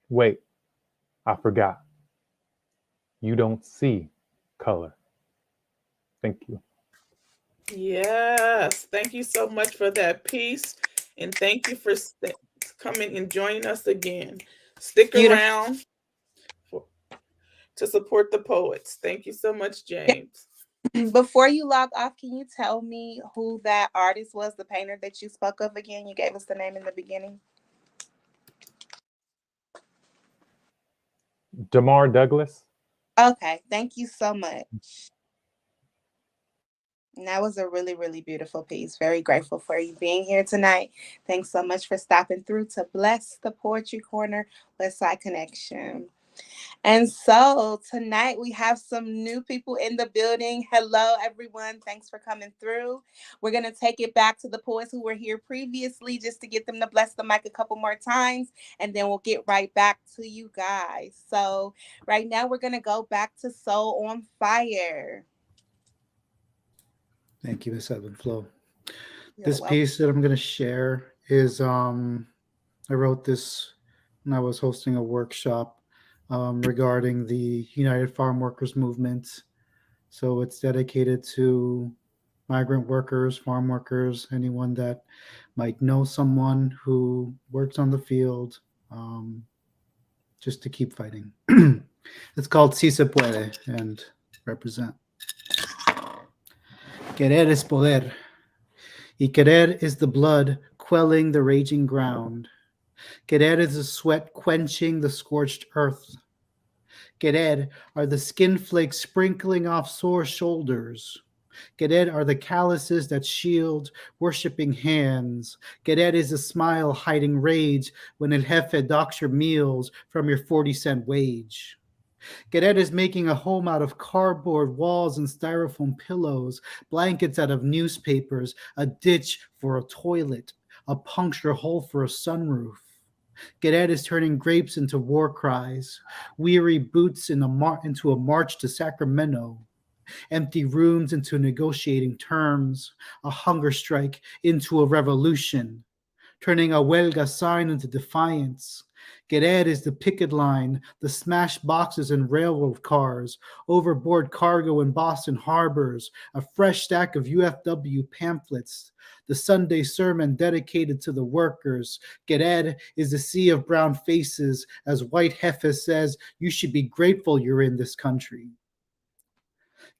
Wait, I forgot. You don't see color. Thank you. Yes, thank you so much for that piece, and thank you for coming and joining us again. Stick Beautiful. around to support the poets. Thank you so much, James. Before you log off, can you tell me who that artist was, the painter that you spoke of again? You gave us the name in the beginning. Damar Douglas. Okay, thank you so much. And that was a really, really beautiful piece. Very grateful for you being here tonight. Thanks so much for stopping through to bless the Poetry Corner Westside Connection. And so tonight we have some new people in the building. Hello, everyone. Thanks for coming through. We're going to take it back to the poets who were here previously just to get them to bless the mic a couple more times. And then we'll get right back to you guys. So right now we're going to go back to Soul on Fire. Thank you, Miss Evan Flo. You're This welcome. piece that I'm going to share is I wrote this when I was hosting a workshop regarding the United Farm Workers movement. So it's dedicated to migrant workers, farm workers, anyone that might know someone who works on the field, just to keep fighting. It's called Si Se Puede and represent. Querer es poder. Y querer is the blood quelling the raging ground. Querer is the sweat quenching the scorched earth. Querer are the skin flakes sprinkling off sore shoulders. Querer are the calluses that shield worshipping hands. Querer is a smile hiding rage when El Jefe docks your meals from your 40-cent wage. Querer is making a home out of cardboard walls and styrofoam pillows, blankets out of newspapers, a ditch for a toilet, a puncture hole for a sunroof. Gedet is turning grapes into war cries, weary boots into a march to Sacramento, empty rooms into negotiating terms, a hunger strike into a revolution, turning a huelga sign into defiance. Gedet is the picket line, the smashed boxes and railroad cars, overboard cargo in Boston harbors, a fresh stack of UFW pamphlets, the Sunday sermon dedicated to the workers. Gedet is the sea of brown faces, as White Heifer says, you should be grateful you're in this country.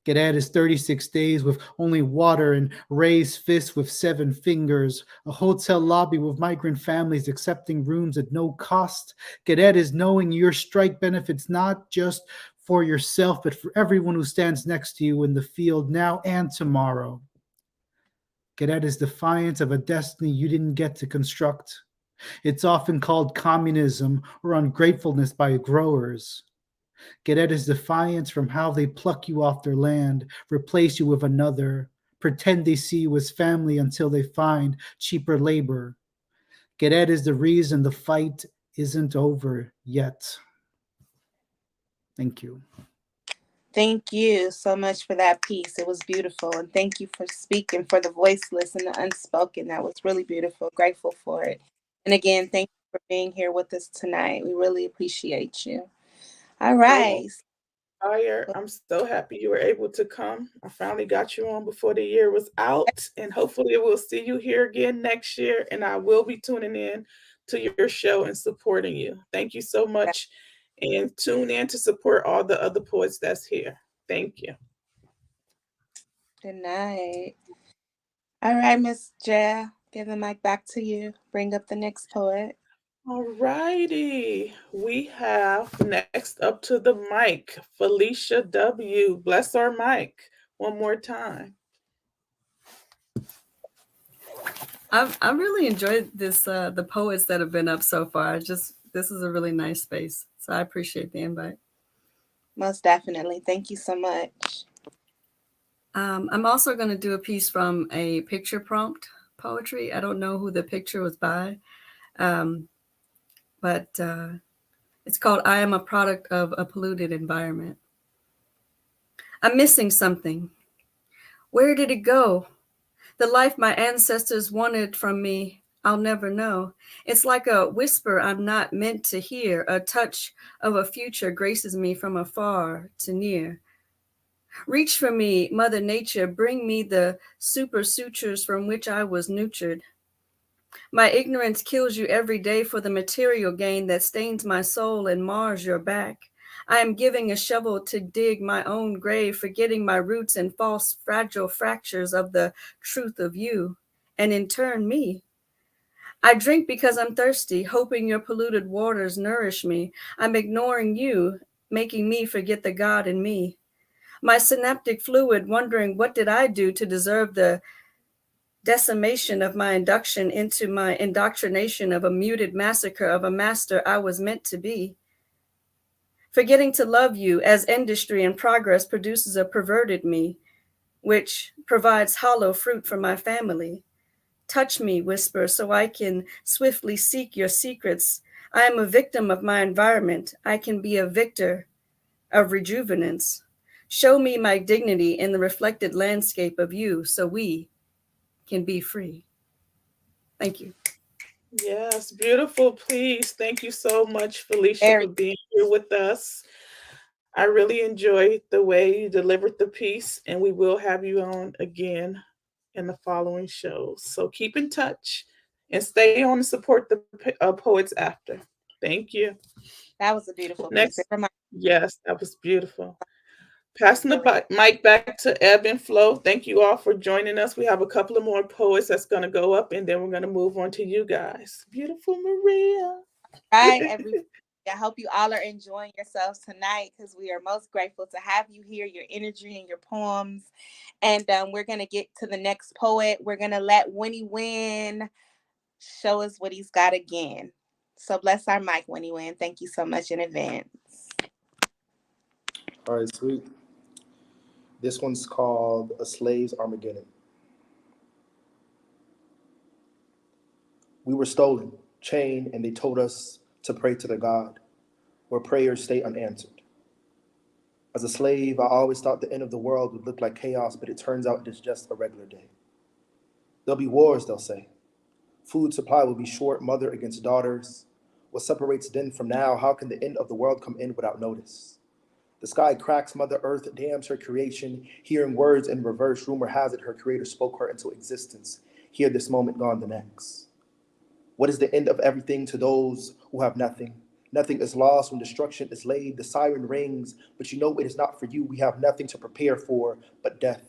Gedet is 36 days with only water and raised fists with 7 fingers, a hotel lobby with migrant families accepting rooms at no cost. Gedet is knowing your strike benefits not just for yourself, but for everyone who stands next to you in the field now and tomorrow. Gedet is defiance of a destiny you didn't get to construct. It's often called communism or ungratefulness by growers. Gedet is defiance from how they pluck you off their land, replace you with another, pretend they see you as family until they find cheaper labor. Gedet is the reason the fight isn't over yet. Thank you. Thank you so much for that piece. It was beautiful. And thank you for speaking for the voiceless and the unspoken. That was really beautiful. Grateful for it. And again, thank you for being here with us tonight. We really appreciate you. All right. Fire. I'm so happy you were able to come. I finally got you on before the year was out, and hopefully we'll see you here again next year. And I will be tuning in to your show and supporting you. Thank you so much. And tune in to support all the other poets that's here. Thank you. Good night. All right, Miss Jay, give the mic back to you. Bring up the next poet. All righty. We have next up to the mic, Felicia W. Bless our mic one more time. I really enjoyed this, the poets that have been up so far. This is a really nice space. So I appreciate the invite. Most definitely. Thank you so much. I'm also going to do a piece from a picture prompt poetry. I don't know who the picture was by, but it's called I Am a Product of a Polluted Environment. I'm missing something. Where did it go? The life my ancestors wanted from me, I'll never know. It's like a whisper I'm not meant to hear. A touch of a future graces me from afar to near. Reach for me, Mother Nature, bring me the super sutures from which I was nurtured. My ignorance kills you every day for the material gain that stains my soul and mars your back. I am giving a shovel to dig my own grave, forgetting my roots and false, fragile fractures of the truth of you, and in turn me. I drink because I'm thirsty, hoping your polluted waters nourish me. I'm ignoring you, making me forget the God in me. My synaptic fluid, wondering what did I do to deserve the decimation of my induction into my indoctrination of a muted massacre of a master I was meant to be. Forgetting to love you as industry and progress produces a perverted me, which provides hollow fruit for my family. Touch me, whisper, so I can swiftly seek your secrets. I am a victim of my environment. I can be a victor of rejuvenance. Show me my dignity in the reflected landscape of you so we can be free. Thank you. Yes, beautiful. Please. Thank you so much, Felicia, for being here with us. I really enjoyed the way you delivered the piece, and we will have you on again in the following shows. So keep in touch and stay on and support the poets after. Thank you. That was a beautiful Next, piece. yes, that was beautiful. Passing the mic back to Ebb and Flow. Thank you all for joining us. We have a couple of more poets that's going to go up, and then we're going to move on to you guys. Beautiful Maria. All right, everybody. I hope you all are enjoying yourselves tonight because we are most grateful to have you here, your energy and your poems. And we're going to get to the next poet. We're going to let Winnie Win show us what he's got again. So bless our mic, Winnie Win. Thank you so much in advance. All right, sweet. This one's called A Slave's Armageddon. We were stolen, chained, and they told us to pray to the God where prayers stay unanswered. As a slave, I always thought the end of the world would look like chaos, but it turns out it is just a regular day. There'll be wars, they'll say. Food supply will be short, mother against daughters. What separates then from now? How can the end of the world come in without notice? The sky cracks, Mother Earth damns her creation. Hearing words in reverse, rumor has it her creator spoke her into existence. Here this moment, gone the next. What is the end of everything to those who have nothing? Nothing is lost when destruction is laid. The siren rings, but you know it is not for you. We have nothing to prepare for but death.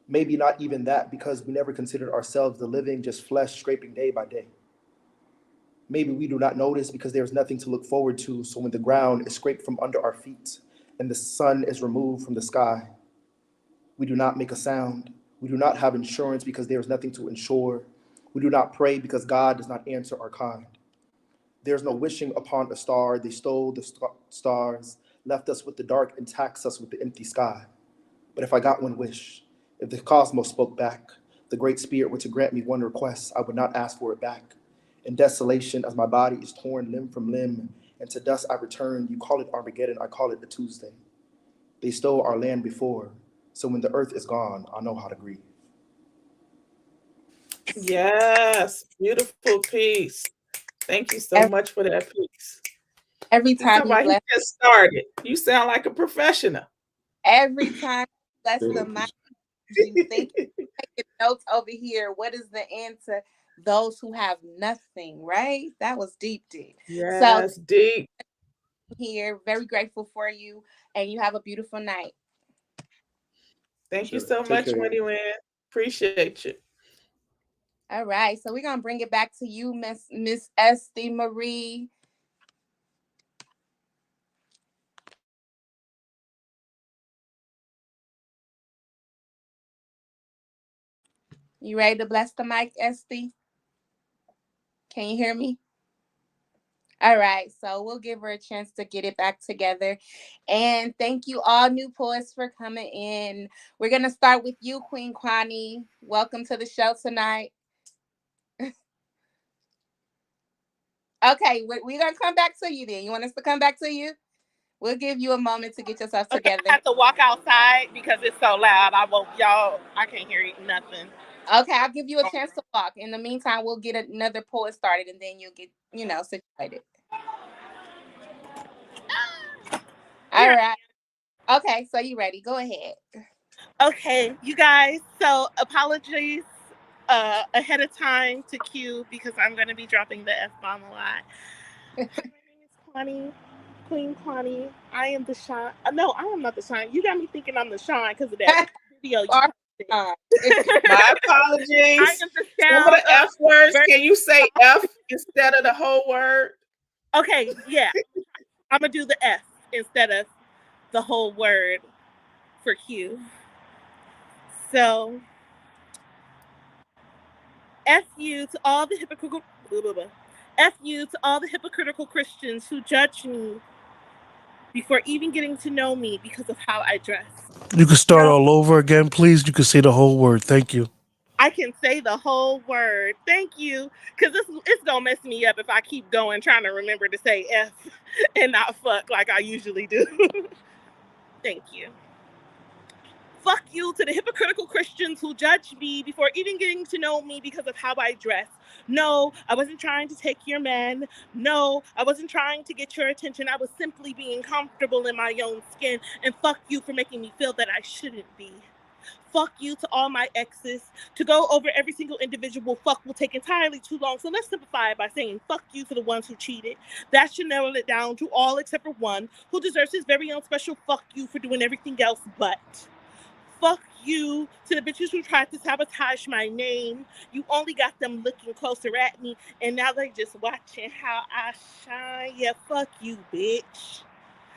Maybe not even that, because we never considered ourselves the living, just flesh scraping day by day. Maybe we do not notice because there is nothing to look forward to, so when the ground is scraped from under our feet and the sun is removed from the sky, we do not make a sound. We do not have insurance because there is nothing to insure. We do not pray because God does not answer our kind. There is no wishing upon a star. They stole the stars, left us with the dark, and taxed us with the empty sky. But if I got one wish, if the cosmos spoke back, the great spirit were to grant me one request, I would not ask for it back. In desolation, as my body is torn limb from limb, and to dust I return, you call it Armageddon, I call it a Tuesday. They stole our land before, so when the earth is gone, I know how to grieve. Yes, beautiful piece. Thank you so much for that piece. Every This is time you why he bless, just started. You sound like a professional. every time you bless the mic, you think taking notes over here. What is the answer? Those who have nothing, right? That was deep, deep. So Yes, deep. here, very grateful for you, and you have a beautiful night. Thank you Sure. so Take much, care. Winnie Win. Appreciate you. All right, so we're gonna bring it back to you, Miss Esty Marie. You ready to bless the mic, Esty? Can you hear me? All right, so we'll give her a chance to get it back together. And thank you all new poets for coming in. We're going to start with you, Queen Kwani. Welcome to the show tonight. Okay, we're going to come back to you then. You want us to come back to you? We'll give you a moment to get yourself together. I have to walk outside because it's so loud. I can't hear nothing. Okay, I'll give you a chance to walk. In the meantime, we'll get another poet started and then you'll get, situated. All right. Okay, so you ready? Go ahead. Okay, you guys. So apologies ahead of time to Q because I'm going to be dropping the F-bomb a lot. My name is Kwani, Queen Kwani. I am the Shine. No, I am not the Shine. You got me thinking I'm the Shine because of that video you posted. My apologies. I am the Some of the F words, can you say F instead of the whole word? Okay, yeah. I'm going to do the F instead of the whole word for Q. So, F you to all the hypocritical Christians who judge me before even getting to know me because of how I dress. You can start all over again, please. You can say the whole word. Thank you. I can say the whole word. Thank you. Because it's going to mess me up if I keep going trying to remember to say F and not fuck like I usually do. Thank you. Fuck you to the hypocritical Christians who judge me before even getting to know me because of how I dress. No, I wasn't trying to take your man. No, I wasn't trying to get your attention. I was simply being comfortable in my own skin. And fuck you for making me feel that I shouldn't be. Fuck you to all my exes. To go over every single individual fuck will take entirely too long. So let's simplify it by saying fuck you to the ones who cheated. That should narrow it down to all except for one who deserves his very own special fuck you for doing everything else but. Fuck you to the bitches who tried to sabotage my name. You only got them looking closer at me, and now they just watching how I shine. Yeah, fuck you, bitch.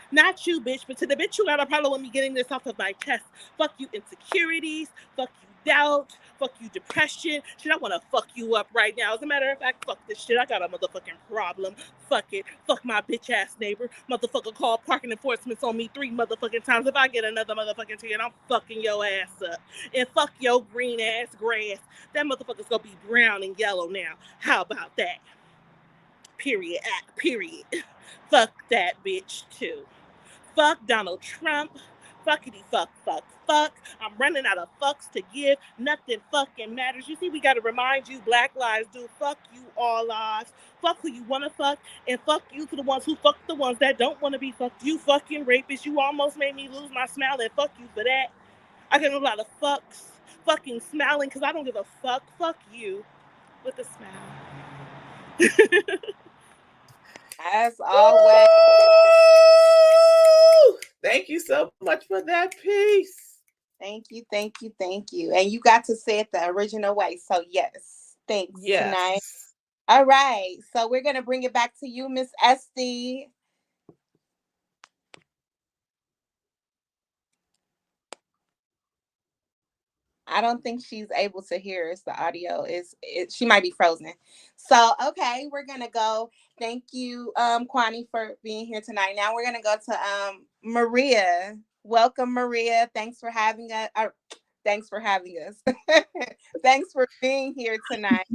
Not you, bitch, but to the bitch who got a problem with me getting this off of my chest. Fuck you, insecurities. Fuck you, doubt, fuck you depression. Shit, I want to fuck you up right now. As a matter of fact, fuck this shit. I got a motherfucking problem. Fuck it. Fuck my bitch ass neighbor. Motherfucker call parking enforcement on me 3 motherfucking times. If I get another motherfucking ticket, I'm fucking your ass up. And fuck your green ass grass. That motherfucker's gonna be brown and yellow now. How about that? Period. Period. Fuck that bitch too. Fuck Donald Trump. Fuckity fuck. I'm running out of fucks to give. Nothing fucking matters. You see, we gotta remind you, Black Lives do. Fuck you, all lives. Fuck who you wanna fuck, and fuck you to the ones who fuck the ones that don't wanna be fucked. You fucking rapist. You almost made me lose my smile, and fuck you for that. I get a lot of fucks. Fucking smiling because I don't give a fuck. Fuck you with a smile. As always. Thank you so much for that piece. Thank you. And you got to say it the original way. So yes, thanks tonight. All right. So we're going to bring it back to you, Miss Esty. I don't think she's able to hear us. The audio she might be frozen. So, okay, we're going to go. Thank you, Kwani, for being here tonight. Now we're going to go to Maria. Welcome, Maria. Thanks for having us. Thanks for being here tonight.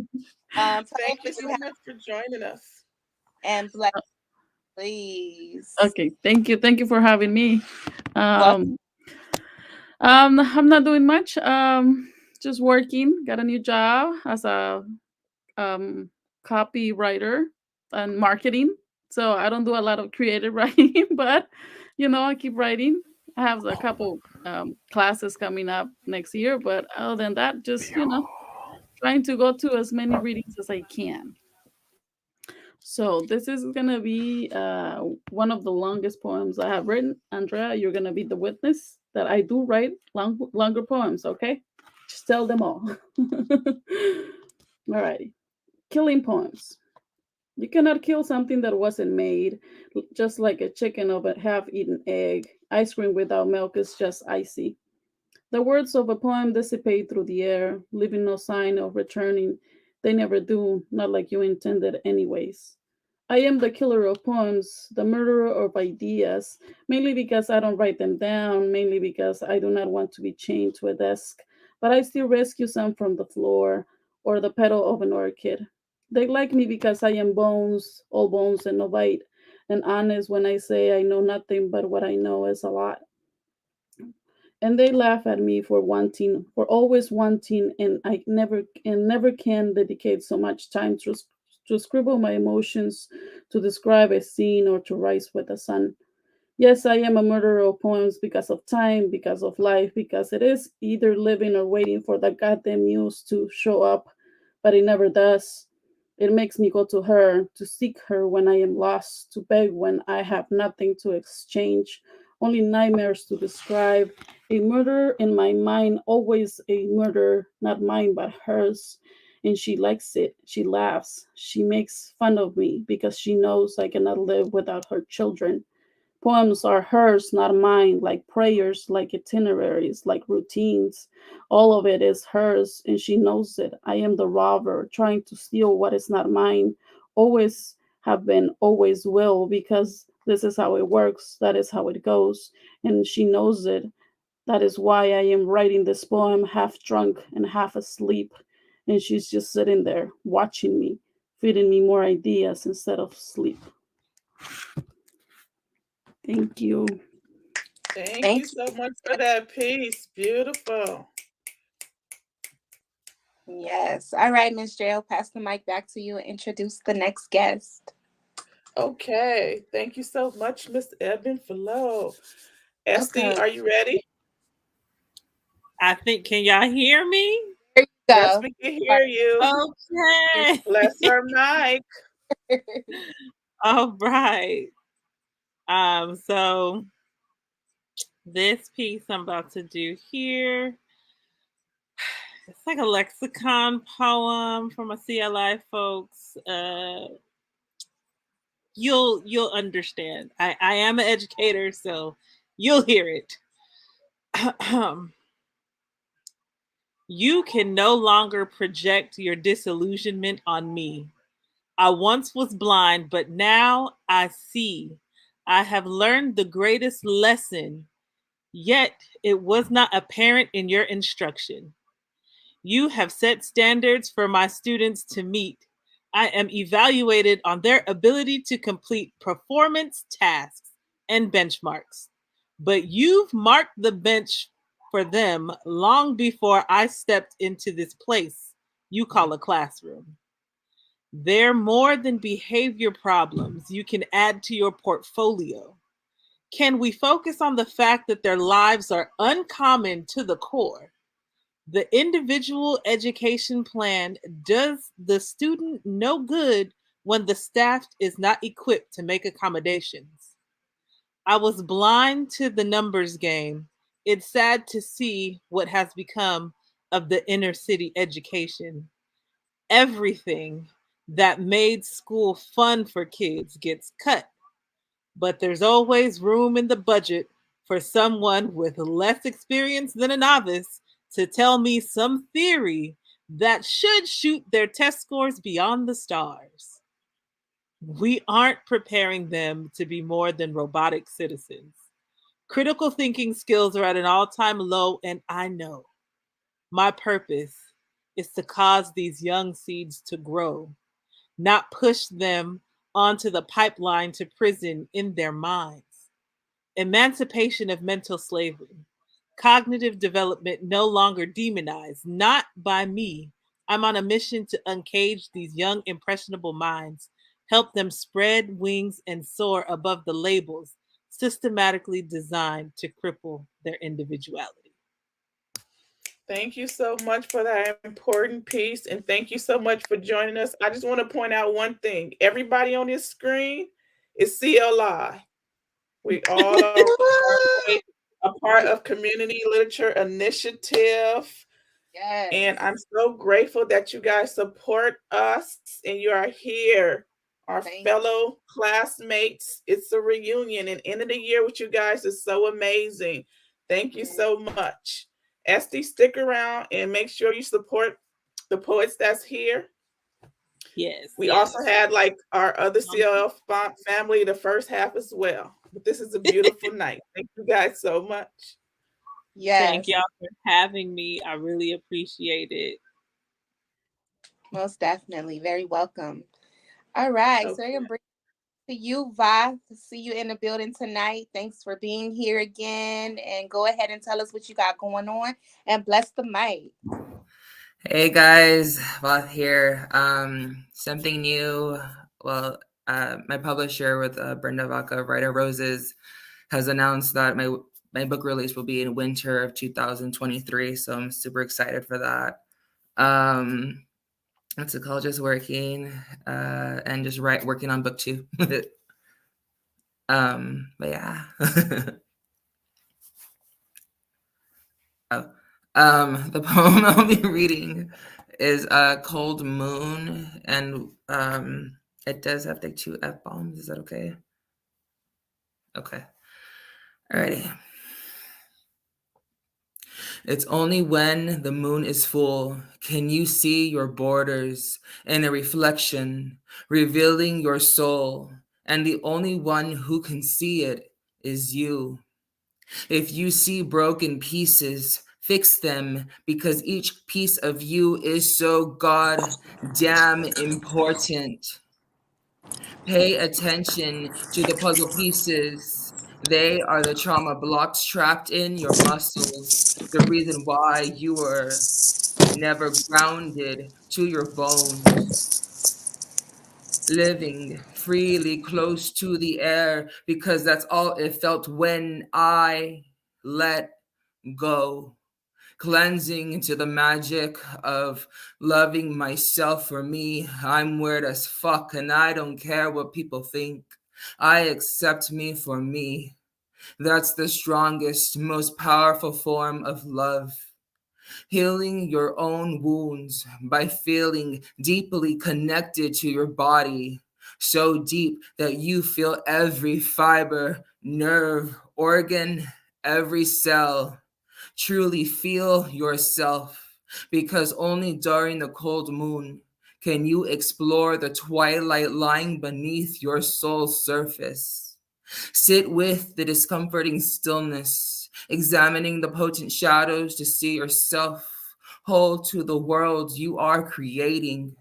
Thank you so much for joining us. And bless, please. Okay, thank you. Thank you for having me. I'm not doing much. Just working. Got a new job as a copywriter and marketing. So I don't do a lot of creative writing, but I keep writing. I have a couple classes coming up next year, but other than that, just trying to go to as many readings as I can. So this is gonna be one of the longest poems I have written. Andrea, you're gonna be the witness that I do write longer poems. Okay, just tell them all. All right, killing poems. You cannot kill something that wasn't made, just like a chicken of a half-eaten egg. Ice cream without milk is just icy. The words of a poem dissipate through the air, leaving no sign of returning. They never do, not like you intended anyways. I am the killer of poems, the murderer of ideas, mainly because I don't write them down, mainly because I do not want to be chained to a desk, but I still rescue some from the floor or the petal of an orchid. They like me because I am bones, all bones and no bite, and honest when I say I know nothing, but what I know is a lot. And they laugh at me for always wanting, and I never can dedicate so much time to scribble my emotions, to describe a scene, or to rise with the sun. Yes, I am a murderer of poems because of time, because of life, because it is either living or waiting for the goddamn muse to show up, but it never does. It makes me go to her, to seek her when I am lost, to beg when I have nothing to exchange, only nightmares to describe. A murder in my mind, always a murder, not mine but hers. And she likes it. She laughs. She makes fun of me because she knows I cannot live without her children. Poems are hers, not mine, like prayers, like itineraries, like routines. All of it is hers, and she knows it. I am the robber, trying to steal what is not mine. Always have been, always will, because this is how it works. That is how it goes. And she knows it. That is why I am writing this poem half drunk and half asleep. And she's just sitting there, watching me, feeding me more ideas instead of sleep. Thank you. Thank you so much for that piece. Beautiful. Yes. All right, Ms. J, I'll pass the mic back to you and introduce the next guest. Okay. Thank you so much, Miss Eben Flo. Esty, are you ready? I think, can y'all hear me? There you go. Yes, we can hear you. Okay. Bless her mic. All right. So this piece I'm about to do here, it's like a lexicon poem from a CLI folks. You'll understand. I am an educator, so you'll hear it. You can no longer project your disillusionment on me. I once was blind, but now I see. I have learned the greatest lesson, yet it was not apparent in your instruction. You have set standards for my students to meet. I am evaluated on their ability to complete performance tasks and benchmarks. But you've marked the bench for them long before I stepped into this place you call a classroom. They're more than behavior problems you can add to your portfolio. Can we focus on the fact that their lives are uncommon to the core? The individual education plan does the student no good when the staff is not equipped to make accommodations. I was blind to the numbers game. It's sad to see what has become of the inner city education. Everything that made school fun for kids gets cut, but there's always room in the budget for someone with less experience than a novice to tell me some theory that should shoot their test scores beyond the stars. We aren't preparing them to be more than robotic citizens. Critical thinking skills are at an all time low, and I know my purpose is to cause these young seeds to grow, not push them onto the pipeline to prison in their minds. Emancipation of mental slavery, cognitive development no longer demonized, not by me. I'm on a mission to uncage these young, impressionable minds, help them spread wings and soar above the labels systematically designed to cripple their individuality. Thank you so much for that important piece. And thank you so much for joining us. I just want to point out one thing. Everybody on this screen is CLI. We all are a part of Community Literature Initiative. Yes. And I'm so grateful that you guys support us and you are here. Our fellow classmates. It's a reunion and end of the year with you guys is so amazing. Thank you so much. Esty, stick around and make sure you support the poets that's here. Yes. We also had like our other CLL family the first half as well. But this is a beautiful night. Thank you guys so much. Yes. Thank y'all for having me. I really appreciate it. Most definitely. Very welcome. All right. Okay. So we're going to bring to you, Vi. To see you in the building tonight. Thanks for being here again. And go ahead and tell us what you got going on and bless the mic. Hey guys, Vath here. Something new. Well, my publisher with Brenda Vaca, Writer Roses, has announced that my book release will be in winter of 2023. So I'm super excited for that. What's it called? Just working and just working on book 2. But yeah. The poem I'll be reading is Cold Moon, and it does have like 2 F-bombs. Is that okay? Okay. Alrighty. It's only when the moon is full can you see your borders in a reflection, revealing your soul, and the only one who can see it is you. If you see broken pieces, fix them, because each piece of you is so goddamn important. Pay attention to the puzzle pieces. They are the trauma blocks trapped in your muscles, the reason why you were never grounded to your bones. Living freely close to the air, because that's all it felt when I let go. Cleansing into the magic of loving myself. For me, I'm weird as fuck and I don't care what people think. I accept me for me. That's the strongest, most powerful form of love. Healing your own wounds by feeling deeply connected to your body, so deep that you feel every fiber, nerve, organ, every cell. Truly feel yourself. because only during the cold moon can you explore the twilight lying beneath your soul's surface. Sit with the discomforting stillness, examining the potent shadows to see yourself whole to the world you are creating.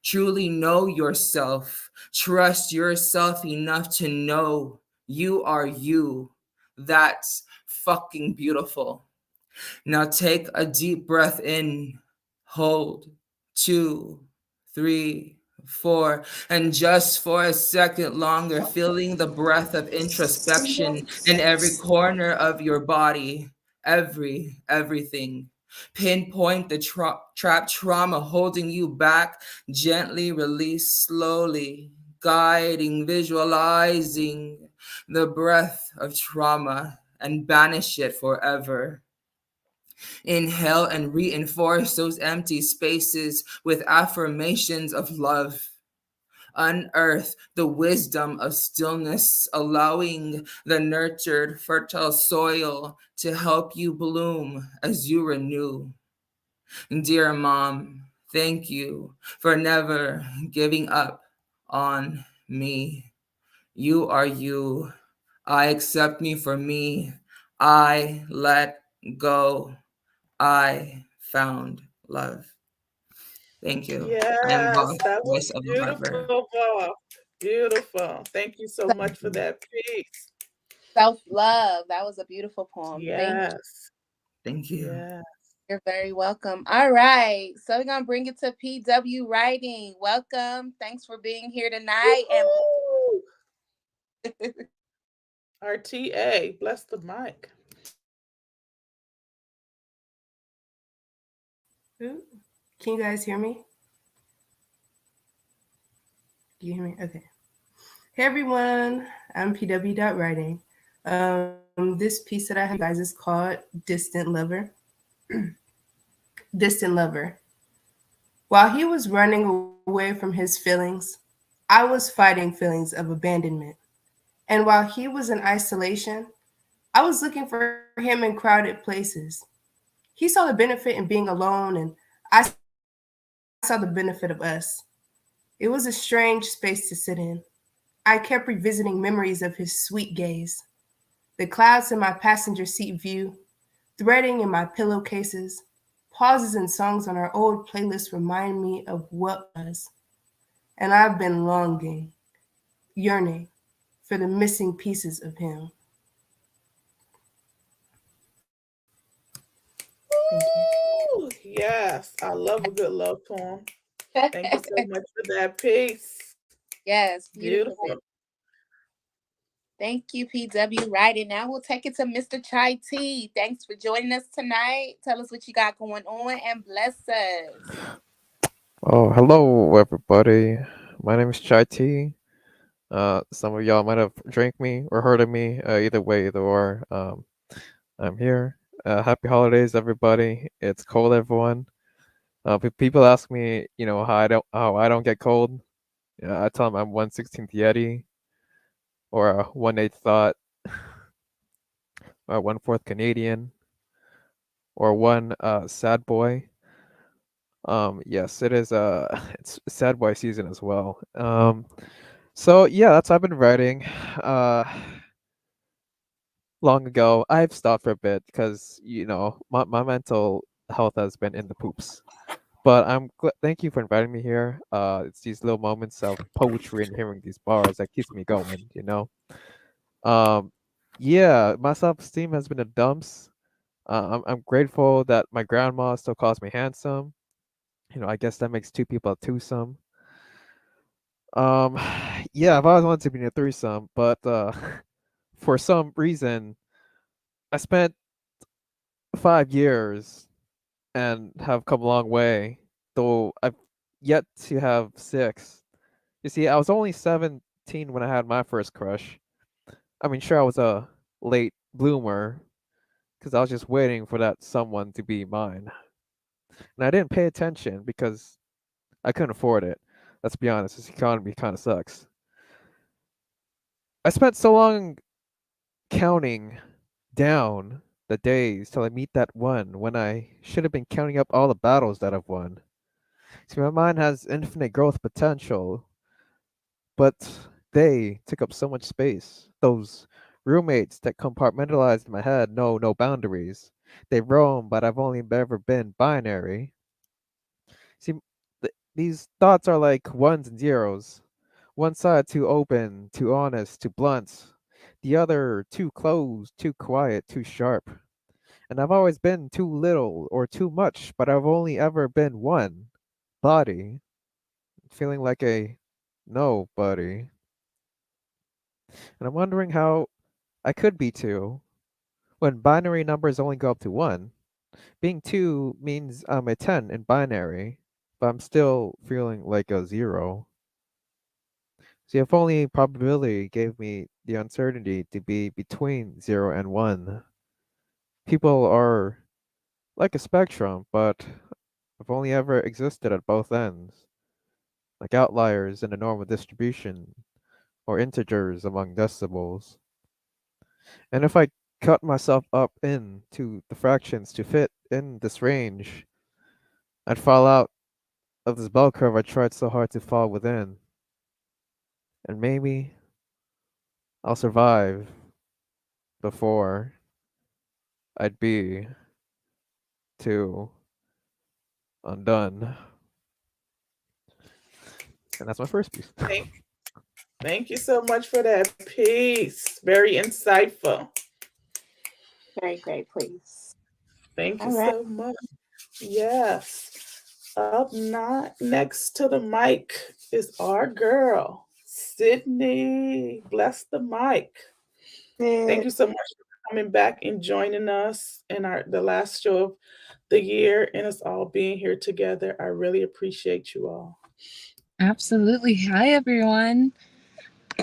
Truly know yourself. Trust yourself enough to know you are you. That's fucking beautiful. Now take a deep breath in, hold, 2, 3, 4, and just for a second longer, feeling the breath of introspection in every corner of your body, everything. Pinpoint the trapped trauma holding you back, gently release slowly, guiding, visualizing the breath of trauma and banish it forever. Inhale and reinforce those empty spaces with affirmations of love. Unearth the wisdom of stillness, allowing the nurtured, fertile soil to help you bloom as you renew. Dear Mom, thank you for never giving up on me. You are you. I accept me for me. I let go. I found love. Thank you. I am Yes, Boss, that was voice of the harbor. beautiful, Bob. Beautiful. Thank you so much for that piece. Self-love. That was a beautiful poem. Thank you. Yes. Thank you. Yeah. You're very welcome. All right. So we're going to bring it to PW Writing. Welcome. Thanks for being here tonight. And RTA, bless the mic. Ooh, can you guys hear me? Do you hear me? Okay. Hey everyone, I'm PW.writing. This piece that I have you guys is called Distant Lover. Distant Lover. While he was running away from his feelings, I was fighting feelings of abandonment. And while he was in isolation, I was looking for him in crowded places. He saw the benefit in being alone, and I saw the benefit of us. It was a strange space to sit in. I kept revisiting memories of his sweet gaze, the clouds in my passenger seat view, threading in my pillowcases, pauses in songs on our old playlist remind me of what was. And I've been longing, yearning for the missing pieces of him. Thank you. Ooh, yes, I love a good love poem. Thank you so much for that piece. yes, beautiful. Beautiful. Thank you, PW Writing. Now we'll take it to Mr. Chai T. Thanks for joining us tonight. Tell us what you got going on and bless us. Oh, hello everybody. My name is Chai T. Some of y'all might have drank me or heard of me. Either way, either or. I'm here. Happy holidays, everybody. It's cold, everyone. People ask me, how I don't get cold. I tell them I'm 1/16th Yeti, or a 1/8 thought, or 1/4 Canadian, or one sad boy. Yes, it is. It's sad boy season as well. So yeah, that's what I've been writing. Long ago, I've stopped for a bit because my mental health has been in the poops. But thank you for inviting me here. It's these little moments of poetry and hearing these bars that keeps me going. Um, yeah, my self-esteem has been a dumps. I'm grateful that my grandma still calls me handsome. I guess that makes two people a twosome. Um, yeah, I've always wanted to be in a threesome, but for some reason, I spent 5 years and have come a long way, though I've yet to have six. You see, I was only 17 when I had my first crush. I mean, sure, I was a late bloomer because I was just waiting for that someone to be mine. And I didn't pay attention because I couldn't afford it. Let's be honest, this economy kind of sucks. I spent so long counting down the days till I meet that one when I should have been counting up all the battles that I've won. See, my mind has infinite growth potential, but they took up so much space. Those roommates that compartmentalized my head know no boundaries. They roam, but I've only ever been binary. See, these thoughts are like ones and zeros. One side too open, too honest, too blunt. The other too closed, too quiet, too sharp. And I've always been too little or too much, but I've only ever been one body, feeling like a nobody. And I'm wondering how I could be two when binary numbers only go up to one. Being two means I'm a 10 in binary, but I'm still feeling like a zero. See, if only probability gave me the uncertainty to be between 0 and 1. People are like a spectrum, but I've only ever existed at both ends, like outliers in a normal distribution or integers among decimals. And if I cut myself up into the fractions to fit in this range, I'd fall out of this bell curve I tried so hard to fall within. And maybe I'll survive before I'd be too undone. And that's my first piece. Thank you so much for that piece. Very insightful. Very great, please. Thank you All right. so much. Yes. Up next to the mic is our girl, Sydney. Bless the mic. Thank you so much for coming back and joining us in the last show of the year and us all being here together. I really appreciate you all. Absolutely. Hi, everyone.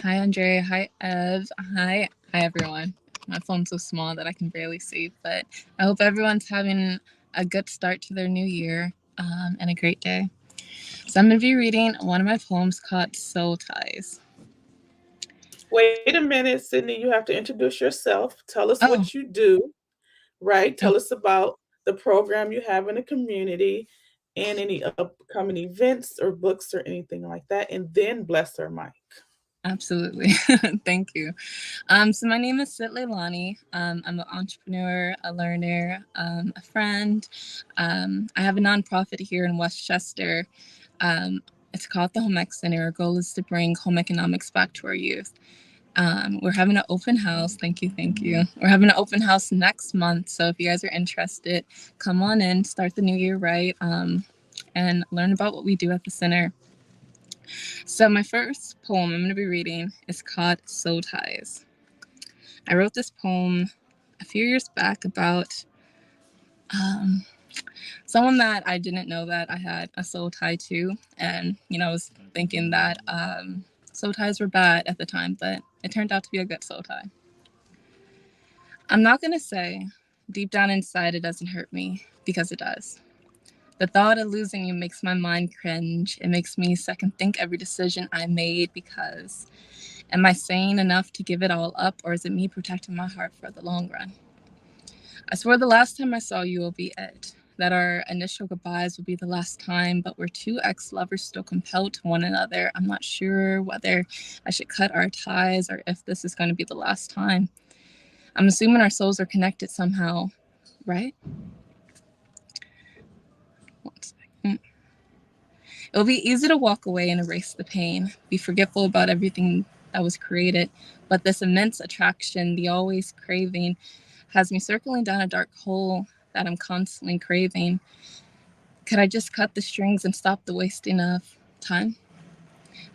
Hi, Andrea. Hi, Ev. Hi everyone. My phone's so small that I can barely see, but I hope everyone's having a good start to their new year and a great day. So I'm going to be reading one of my poems called Soul Ties. Wait a minute, Sydney. You have to introduce yourself. Tell us what you do, right? Tell us about the program you have in the community and any upcoming events or books or anything like that, and then bless our mic. Absolutely. Thank you. So my name is Sid Leilani. I'm an entrepreneur, a learner, a friend. I have a nonprofit here in Westchester. It's called the Home Ec Center. Our goal is to bring home economics back to our youth. We're having an open house. Thank you. We're having an open house next month. So if you guys are interested, come on in, start the new year right, and learn about what we do at the center. So my first poem I'm going to be reading is called Soul Ties. I wrote this poem a few years back about someone that I didn't know that I had a soul tie to. And, I was thinking that soul ties were bad at the time, but it turned out to be a good soul tie. I'm not going to say deep down inside it doesn't hurt me, because it does. The thought of losing you makes my mind cringe. It makes me second think every decision I made, because am I sane enough to give it all up, or is it me protecting my heart for the long run? I swear the last time I saw you will be it, that our initial goodbyes will be the last time, but we're two ex-lovers still compelled to one another. I'm not sure whether I should cut our ties or if this is going to be the last time. I'm assuming our souls are connected somehow, right? One second. It'll be easy to walk away and erase the pain, be forgetful about everything that was created, but this immense attraction, the always craving, has me circling down a dark hole that I'm constantly craving. Could I just cut the strings and stop the wasting of time?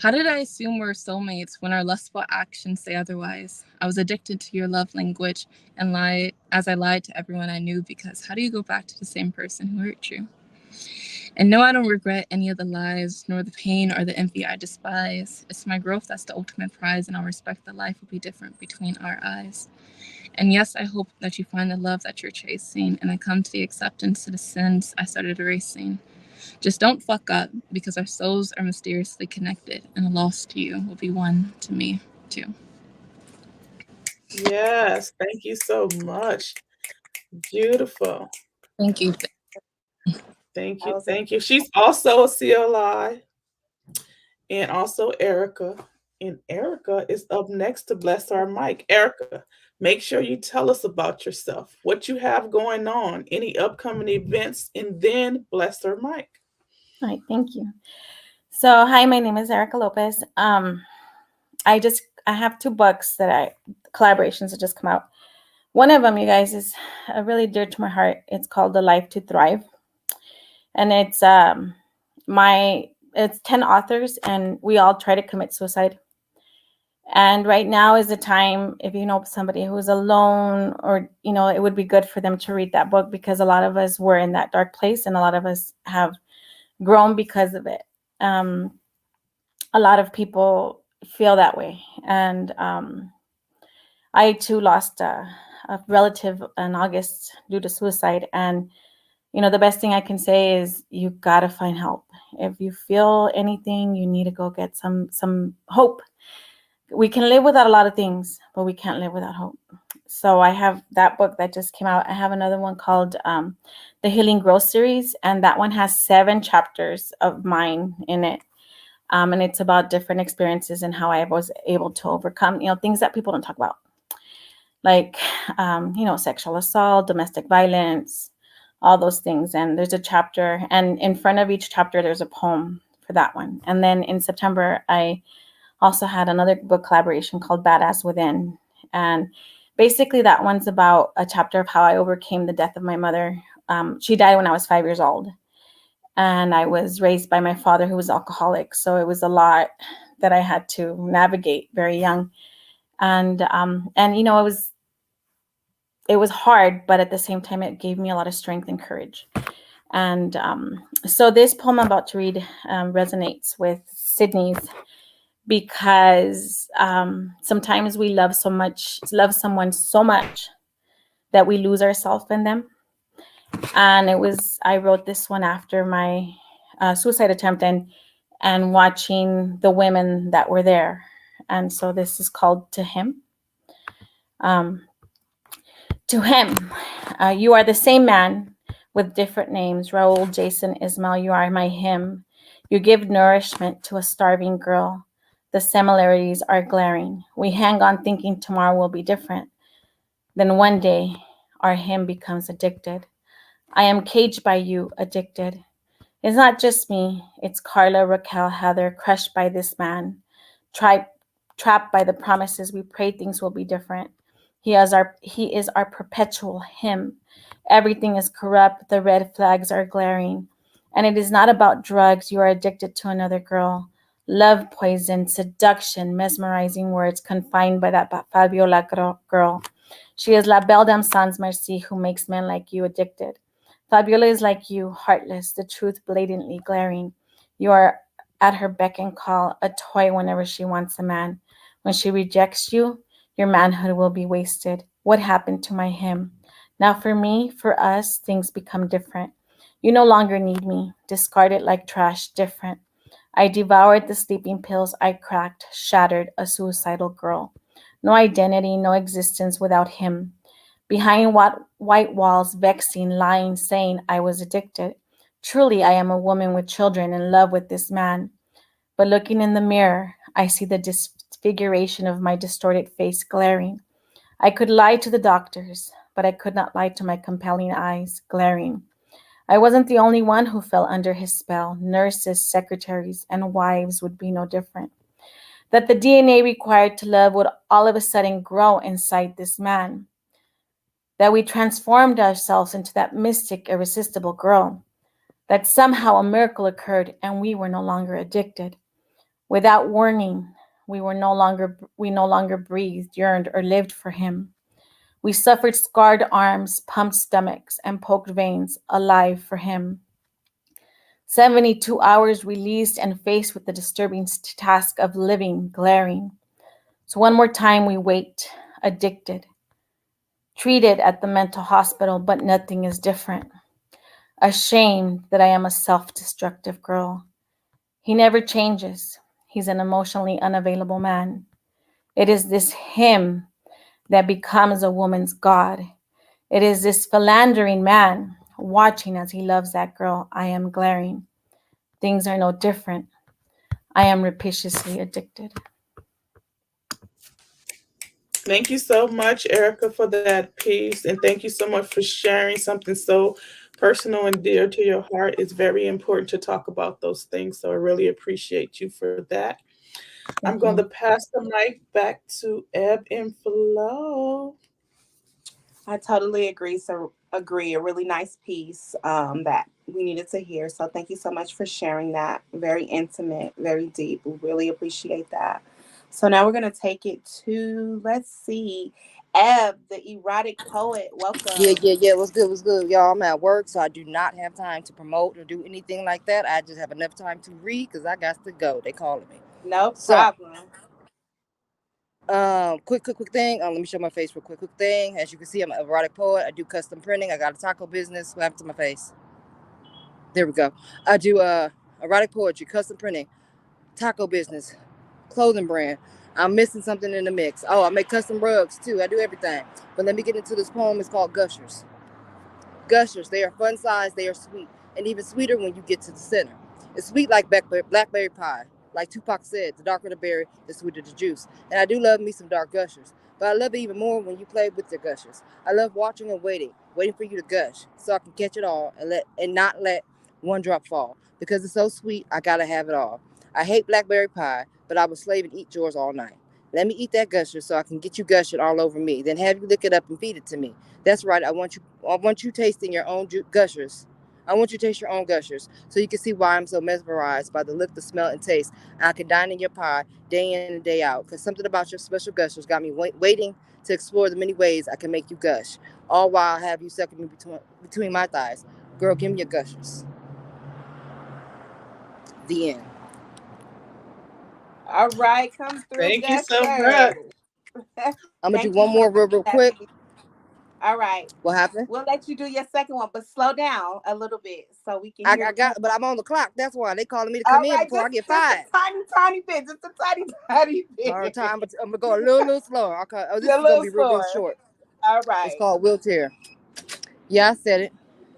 How did I assume we're soulmates when our lustful actions say otherwise? I was addicted to your love language and lied as I lied to everyone I knew, because how do you go back to the same person who hurt you? And no, I don't regret any of the lies, nor the pain or the envy I despise. It's my growth that's the ultimate prize, and I'll respect that life will be different between our eyes. And yes, I hope that you find the love that you're chasing, and I come to the acceptance to the sins I started erasing. Just don't fuck up, because our souls are mysteriously connected, and a loss to you will be one to me, too. Yes, thank you so much. Beautiful. Thank you. Thank That you. was a Thank you. She's also a CLI and also Erica. And Erica is up next to bless our mic. Erica, make sure you tell us about yourself, what you have going on, any upcoming events, and then bless our mic. All right, thank you. So, hi, my name is Erica Lopez. I have two books collaborations that just come out. One of them, you guys, is really dear to my heart. It's called The Life to Thrive, and it's 10 authors, and we all try to commit suicide. And right now is the time, if you know somebody who's alone, or it would be good for them to read that book, because a lot of us were in that dark place, and a lot of us have grown because of it. A lot of people feel that way, and I too lost a relative in August due to suicide. And the best thing I can say is you gotta find help. If you feel anything, you need to go get some hope. We can live without a lot of things, but we can't live without hope. So I have that book that just came out. I have another one called the Healing Growth series, and that one has 7 chapters of mine in it. And it's about different experiences and how I was able to overcome, things that people don't talk about, like, sexual assault, domestic violence, all those things. And there's a chapter, and in front of each chapter, there's a poem for that one. And then in September, I also had another book collaboration called Badass Within. And basically that one's about a chapter of how I overcame the death of my mother. She died when I was 5 years old. And I was raised by my father, who was alcoholic. So it was a lot that I had to navigate very young. And it was hard, but at the same time, it gave me a lot of strength and courage. And so this poem I'm about to read resonates with Sydney's, because sometimes we love someone so much that we lose ourselves in them. And I wrote this one after my suicide attempt, and watching the women that were there. And so this is called To Him. To him, you are the same man with different names. Raul, Jason, Ismail, you are my him. You give nourishment to a starving girl. The similarities are glaring. We hang on thinking tomorrow will be different. Then one day, our him becomes addicted. I am caged by you, addicted. It's not just me. It's Carla, Raquel, Heather, crushed by this man. Trapped by the promises we pray things will be different. He is our perpetual him. Everything is corrupt. The red flags are glaring. And it is not about drugs. You are addicted to another girl. Love poison, seduction, mesmerizing words confined by that Fabiola girl. She is La Belle Dame Sans Merci, who makes men like you addicted. Fabiola is like you, heartless, the truth blatantly glaring. You are at her beck and call, a toy whenever she wants a man. When she rejects you, your manhood will be wasted. What happened to my him? Now for me, for us, things become different. You no longer need me, discarded like trash, different. I devoured the sleeping pills I cracked, shattered, a suicidal girl. No identity, no existence without him. Behind white walls, vexing, lying, saying I was addicted. Truly, I am a woman with children in love with this man. But looking in the mirror, I see the disfiguration of my distorted face glaring. I could lie to the doctors, but I could not lie to my compelling eyes glaring. I wasn't the only one who fell under his spell. Nurses, secretaries, and wives would be no different. That the DNA required to love would all of a sudden grow inside this man. That we transformed ourselves into that mystic, irresistible girl. That somehow a miracle occurred and we were no longer addicted. Without warning, we no longer breathed, yearned, or lived for him. We suffered scarred arms, pumped stomachs, and poked veins, alive for him. 72 hours released and faced with the disturbing task of living, glaring. So one more time we wait, addicted. Treated at the mental hospital, but nothing is different. Ashamed that I am a self-destructive girl. He never changes. He's an emotionally unavailable man. It is this him that becomes a woman's God. It is this philandering man watching as he loves that girl. I am glaring. Things are no different. I am rapaciously addicted. Thank you so much, Erica, for that piece. And thank you so much for sharing something so personal and dear to your heart. It's very important to talk about those things. So I really appreciate you for that. I'm Thank going to you. pass the mic back to Ebb and Flow. I totally agree. So agree. A really nice piece that we needed to hear. So thank you so much for sharing that. Very intimate, very deep. We really appreciate that. So now we're gonna take it to, let's see, Eb, the erotic poet. Yeah, Welcome. yeah, yeah. What's good? What's good, y'all? I'm at work, so I do not have time to promote or do anything like that. I just have enough time to read because I got to go. They calling me. No So, problem. quick thing. Let me show my face real quick thing. As you can see, I'm an erotic poet. I do custom printing. I got a taco business. What happened to my face? There we go. I do erotic poetry, custom printing, taco business, clothing brand. I'm missing something in the mix. Oh, I make custom rugs too. I do everything. But let me get into this poem. It's called Gushers. Gushers, they are fun size, they are sweet, and even sweeter when you get to the center. It's sweet like blackberry pie. Like Tupac said, the darker the berry, the sweeter the juice. And I do love me some dark gushers, but I love it even more when you play with your gushers. I love watching and waiting for you to gush, so I can catch it all and not let one drop fall. Because it's so sweet, I gotta have it all. I hate blackberry pie, but I would slave and eat yours all night. Let me eat that gusher so I can get you gushing all over me. Then have you lick it up and feed it to me. That's right. I want you tasting your own gushers. I want you to taste your own gushers so you can see why I'm so mesmerized by the look, the smell, and taste. And I can dine in your pie day in and day out because something about your special gushers got me waiting to explore the many ways I can make you gush, all while I have you sucking me between my thighs. Girl, give me your gushers. The end. All right, come through, Thank you so much. Gusher. I'm gonna do Thank you one for more real that quick. piece. All right. What happened? We'll let you do your second one, but slow down a little bit so we can I, hear I the poem. got, but I'm on the clock. That's why they calling me to All come in right, before I get just a fired. tiny bit, just a tiny Hard bit. time, but I'm gonna go a little slower. Okay. Oh, this A is gonna little be real slower. short. All It's right. called wheelchair. Yeah, I said it.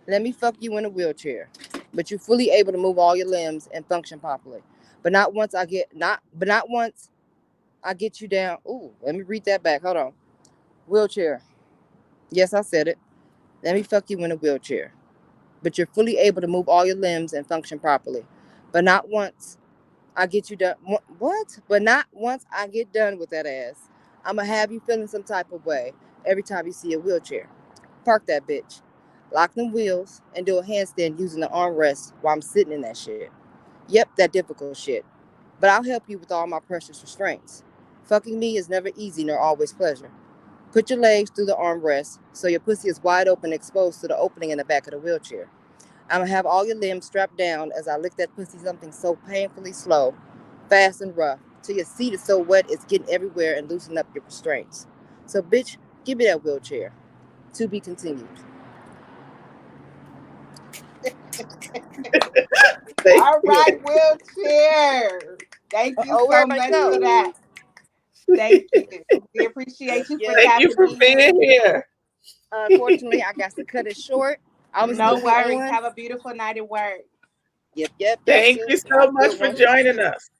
Let me fuck you in a wheelchair, but you're fully able to move all your limbs and function properly. But not once I get you down. Ooh, let me read that back. Hold on. Wheelchair. Yes, I said it. Let me fuck you in a wheelchair, but you're fully able to move all your limbs and function properly. But not once I get you done. What? But not once I get done with that ass. I'ma have you feeling some type of way every time you see a wheelchair. Park that bitch. Lock them wheels and do a handstand using the armrest while I'm sitting in that shit. Yep, that difficult shit. But I'll help you with all my precious restraints. Fucking me is never easy nor always pleasure. Put your legs through the armrest so your pussy is wide open, exposed to the opening in the back of the wheelchair. I'ma have all your limbs strapped down as I lick that pussy something so painfully slow, fast and rough, till your seat is so wet it's getting everywhere and loosen up your restraints. So, bitch, give me that wheelchair. To be continued. Thank All you. right, wheelchair. Thank you Oh, where so everybody much go? for that. Thank you. We appreciate you for Yep. Thank you tapping for in. being here. Unfortunately, I got to cut it short. I will No still be worries. on. Have a beautiful night at work. Yep, y'all Thank too. you Have so a much good for one. joining us.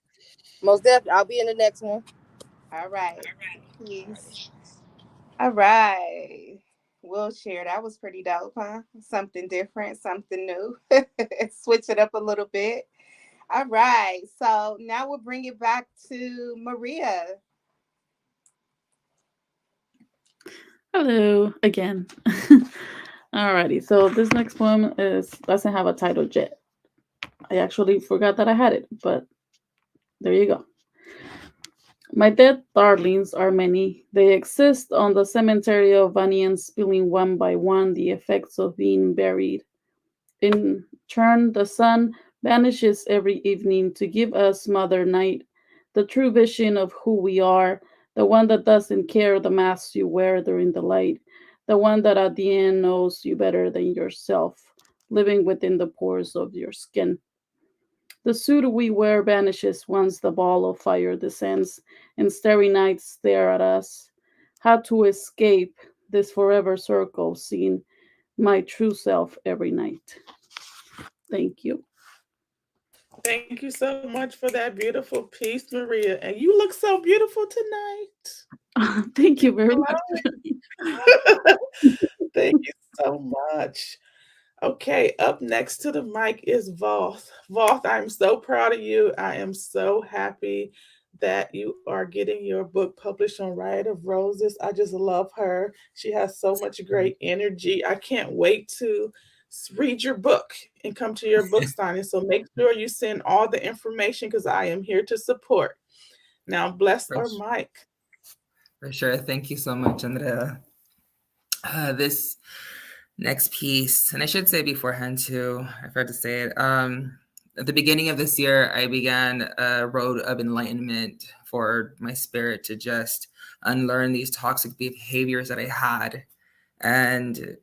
Most definitely, I'll be in the next one. All right. Peace. All right. Wheelchair. That was pretty dope, huh? Something different, something new. Switch it up a little bit. All right. So now we'll bring it back to Maria. Hello again. Alrighty, so this next poem doesn't have a title yet. I actually forgot that I had it, but there you go. My dead darlings are many. They exist on the cemetery of onions, spilling one by one the effects of being buried. In turn, the sun vanishes every evening to give us Mother Night, the true vision of who we are, the one that doesn't care the masks you wear during the light, the one that at the end knows you better than yourself, living within the pores of your skin. The suit we wear vanishes once the ball of fire descends and starry nights stare at us. How to escape? this forever circle, seeing my true self every night. Thank you. Thank you so much for that beautiful piece, Maria. And you look so beautiful tonight. Thank you very much. Thank you so much. Okay, up next to the mic is Voth. Voth, I'm so proud of you. I am so happy that you are getting your book published on Riot of Roses. I just love her. She has so much great energy. I can't wait to read your book and come to your book signing. So make sure you send all the information because I am here to support. Now, bless our mic. For sure. Thank you so much, Andrea. This next piece, and I should say beforehand too, I forgot to say it. At the beginning of this year, I began a road of enlightenment for my spirit to just unlearn these toxic behaviors that I had. And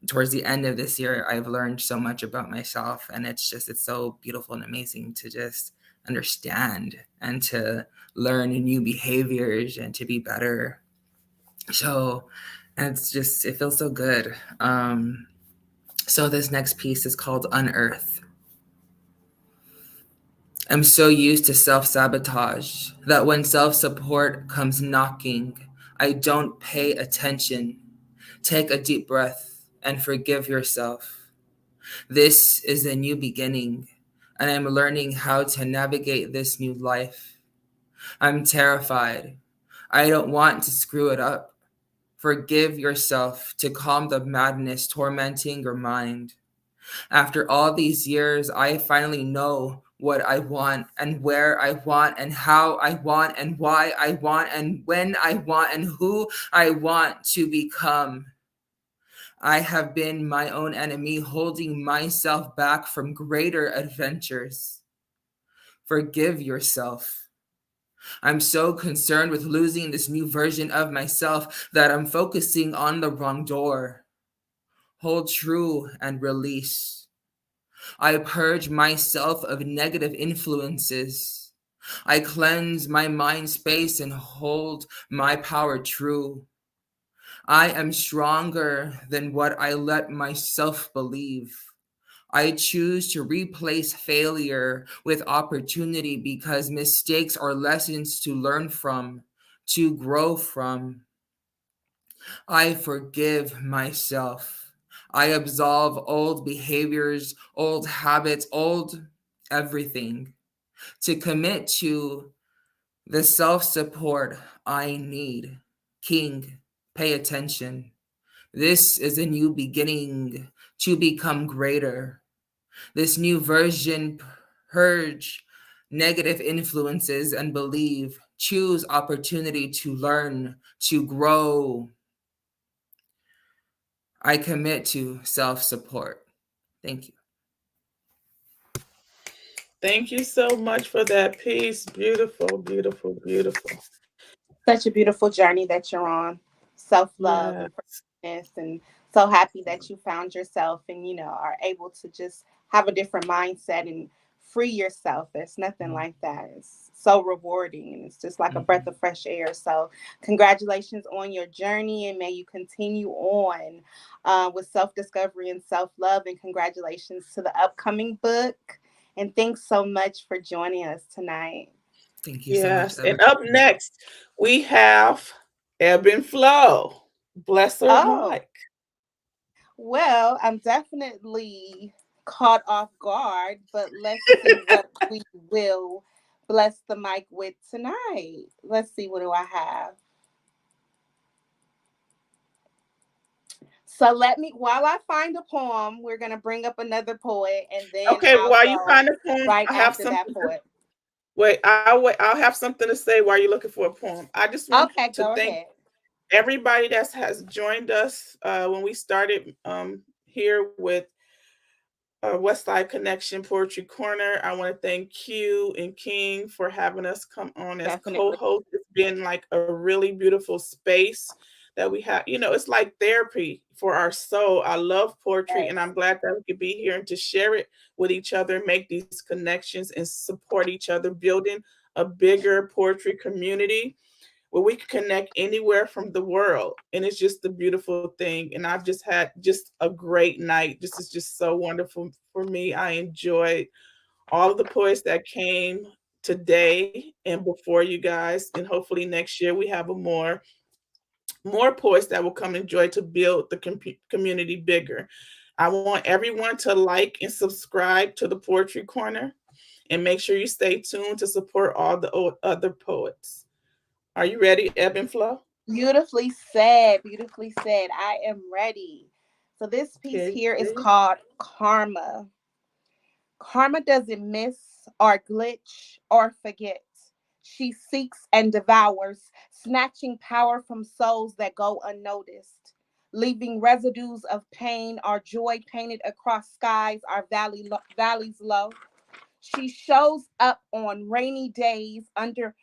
towards the end of this year, I've learned so much about myself, and it's so beautiful and amazing to just understand and to learn new behaviors and to be better. So, and it feels so good. So this next piece is called Unearth. I'm so used to self-sabotage that when self-support comes knocking, I don't pay attention. Take a deep breath and forgive yourself. This is a new beginning, and I'm learning how to navigate this new life. I'm terrified. I don't want to screw it up. Forgive yourself to calm the madness tormenting your mind. After all these years, I finally know what I want and where I want and how I want and why I want and when I want and who I want to become. I have been my own enemy, holding myself back from greater adventures. Forgive yourself. I'm so concerned with losing this new version of myself that I'm focusing on the wrong door. Hold true and release. I purge myself of negative influences. I cleanse my mind space and hold my power true. I am stronger than what I let myself believe. I choose to replace failure with opportunity because mistakes are lessons to learn from, to grow from. I forgive myself. I absolve old behaviors, old habits, old everything to commit to the self-support I need. King, pay attention. This is a new beginning to become greater. This new version, purge negative influences and believe. Choose opportunity to learn, to grow. I commit to self-support. Thank you. Thank you so much for that piece. Beautiful, beautiful, beautiful. Such a beautiful journey that you're on. Self-love Yes. and forgiveness, and so happy that you found yourself and are able to just have a different mindset and free yourself. There's nothing like that. It's so rewarding, and it's just like a breath of fresh air. So congratulations on your journey, and may you continue on with self-discovery and self-love, and congratulations to the upcoming book, and thanks so much for joining us tonight. Thank you so much. Yes. And up next, we have Ebb and Flow. Bless her mic. Well, I'm definitely caught off guard, but let's see what we will bless the mic with tonight. Let's see, what do I have? So while I find a poem, we're going to bring up another poet, and then Okay, I'll while you go find a poem, right I have after something. that poet. Wait. I'll have something to say while you're looking for a poem. I just want Okay, to go thank ahead. everybody that has joined us when we started here with Westside Connection Poetry Corner. I want to thank Q and King for having us come on as Definitely. co-hosts. It's been like a really beautiful space that we have. It's like therapy for our soul. I love poetry, and I'm glad that we could be here and to share it with each other, make these connections and support each other, building a bigger poetry community. where we can connect anywhere from the world. And it's just a beautiful thing. And I've just had just a great night. This is just so wonderful for me. I enjoyed all of the poets that came today and before you guys. And hopefully next year we have more poets that will come and join to build the community bigger. I want everyone to like and subscribe to the Poetry Corner, and make sure you stay tuned to support all the other poets. Are you ready, Ebb and Flow? Beautifully said. Beautifully said. I am ready. So this piece here is called Karma. Karma doesn't miss or glitch or forget. She seeks and devours, snatching power from souls that go unnoticed, leaving residues of pain or joy painted across skies or valleys low. She shows up on rainy days under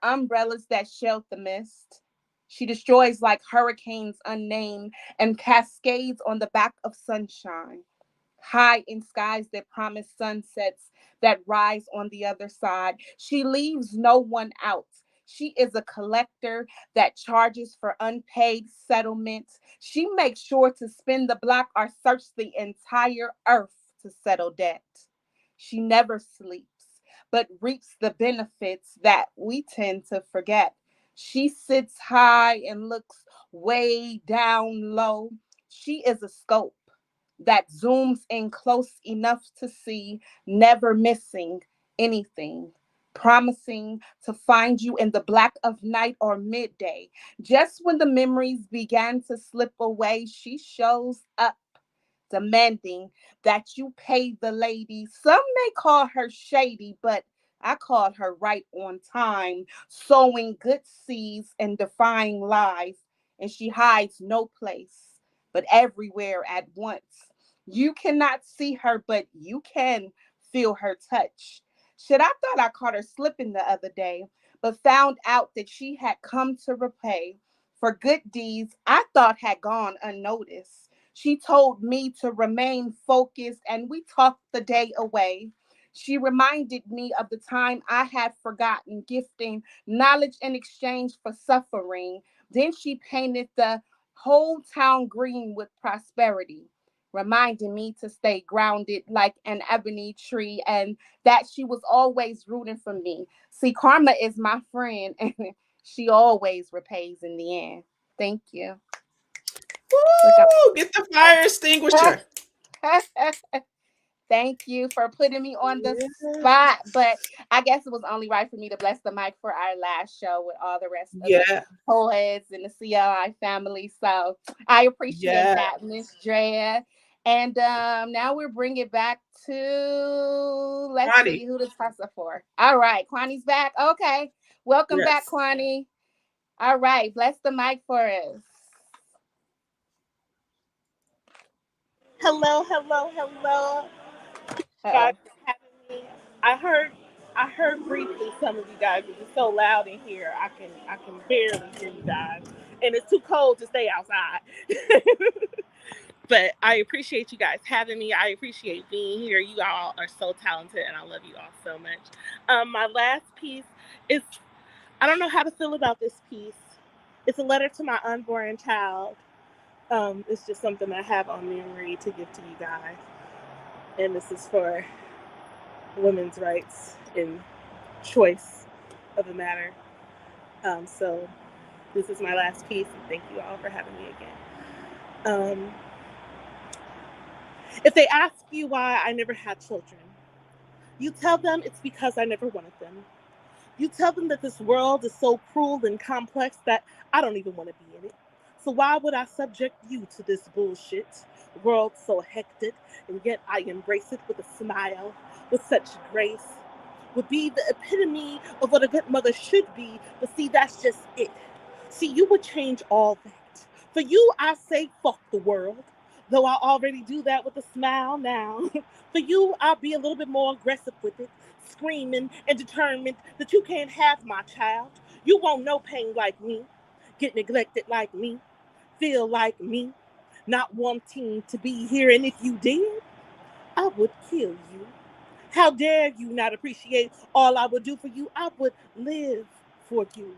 umbrellas that shelter the mist. She destroys like hurricanes unnamed and cascades on the back of sunshine, high in skies that promise sunsets that rise on the other side. She leaves no one out. She is a collector that charges for unpaid settlements. She makes sure to spin the block or search the entire earth to settle debt. She never sleeps, but reaps the benefits that we tend to forget. She sits high and looks way down low. She is a scope that zooms in close enough to see, never missing anything, promising to find you in the black of night or midday. Just when the memories began to slip away, she shows up, demanding that you pay the lady. Some may call her shady, but I call her right on time, sowing good seeds and defying lies. And she hides no place, but everywhere at once. You cannot see her, but you can feel her touch. Shit, I thought I caught her slipping the other day, but found out that she had come to repay for good deeds I thought had gone unnoticed. She told me to remain focused, and we talked the day away. She reminded me of the time I had forgotten, gifting knowledge in exchange for suffering. Then she painted the whole town green with prosperity, reminding me to stay grounded like an ebony tree and that she was always rooting for me. See, karma is my friend, and she always repays in the end. Thank you. Woo! Get the fire extinguisher. Thank you for putting me on the spot. But I guess it was only right for me to bless the mic for our last show with all the rest of the poets and the CLI family. So I appreciate that, Miss Drea. And now we'll bring it back to, let's see, who to toss it for. All right, Kwani's back. Okay. Welcome back, Kwani. All right, bless the mic for us. Hello. Guys for having me. I heard briefly some of you guys. It's so loud in here. I can barely hear you guys. And it's too cold to stay outside. But I appreciate you guys having me. I appreciate being here. You all are so talented and I love you all so much. My last piece is, I don't know how to feel about this piece. It's a letter to my unborn child. It's just something I have on memory to give to you guys. And this is for women's rights and choice of the matter. So this is my last piece, and thank you all for having me again. If they ask you why I never had children, you tell them it's because I never wanted them. You tell them that this world is so cruel and complex that I don't even want to be in it. So why would I subject you to this bullshit? World so hectic, and yet I embrace it with a smile, with such grace. Would be the epitome of what a good mother should be, but see, that's just it. See, you would change all that. For you, I say fuck the world, though I already do that with a smile now. For you, I'll be a little bit more aggressive with it, screaming and determined that you can't have my child. You won't know pain like me, get neglected like me, feel like me, not wanting to be here, and if you did, I would kill you. How dare you not appreciate all I would do for you? I would live for you.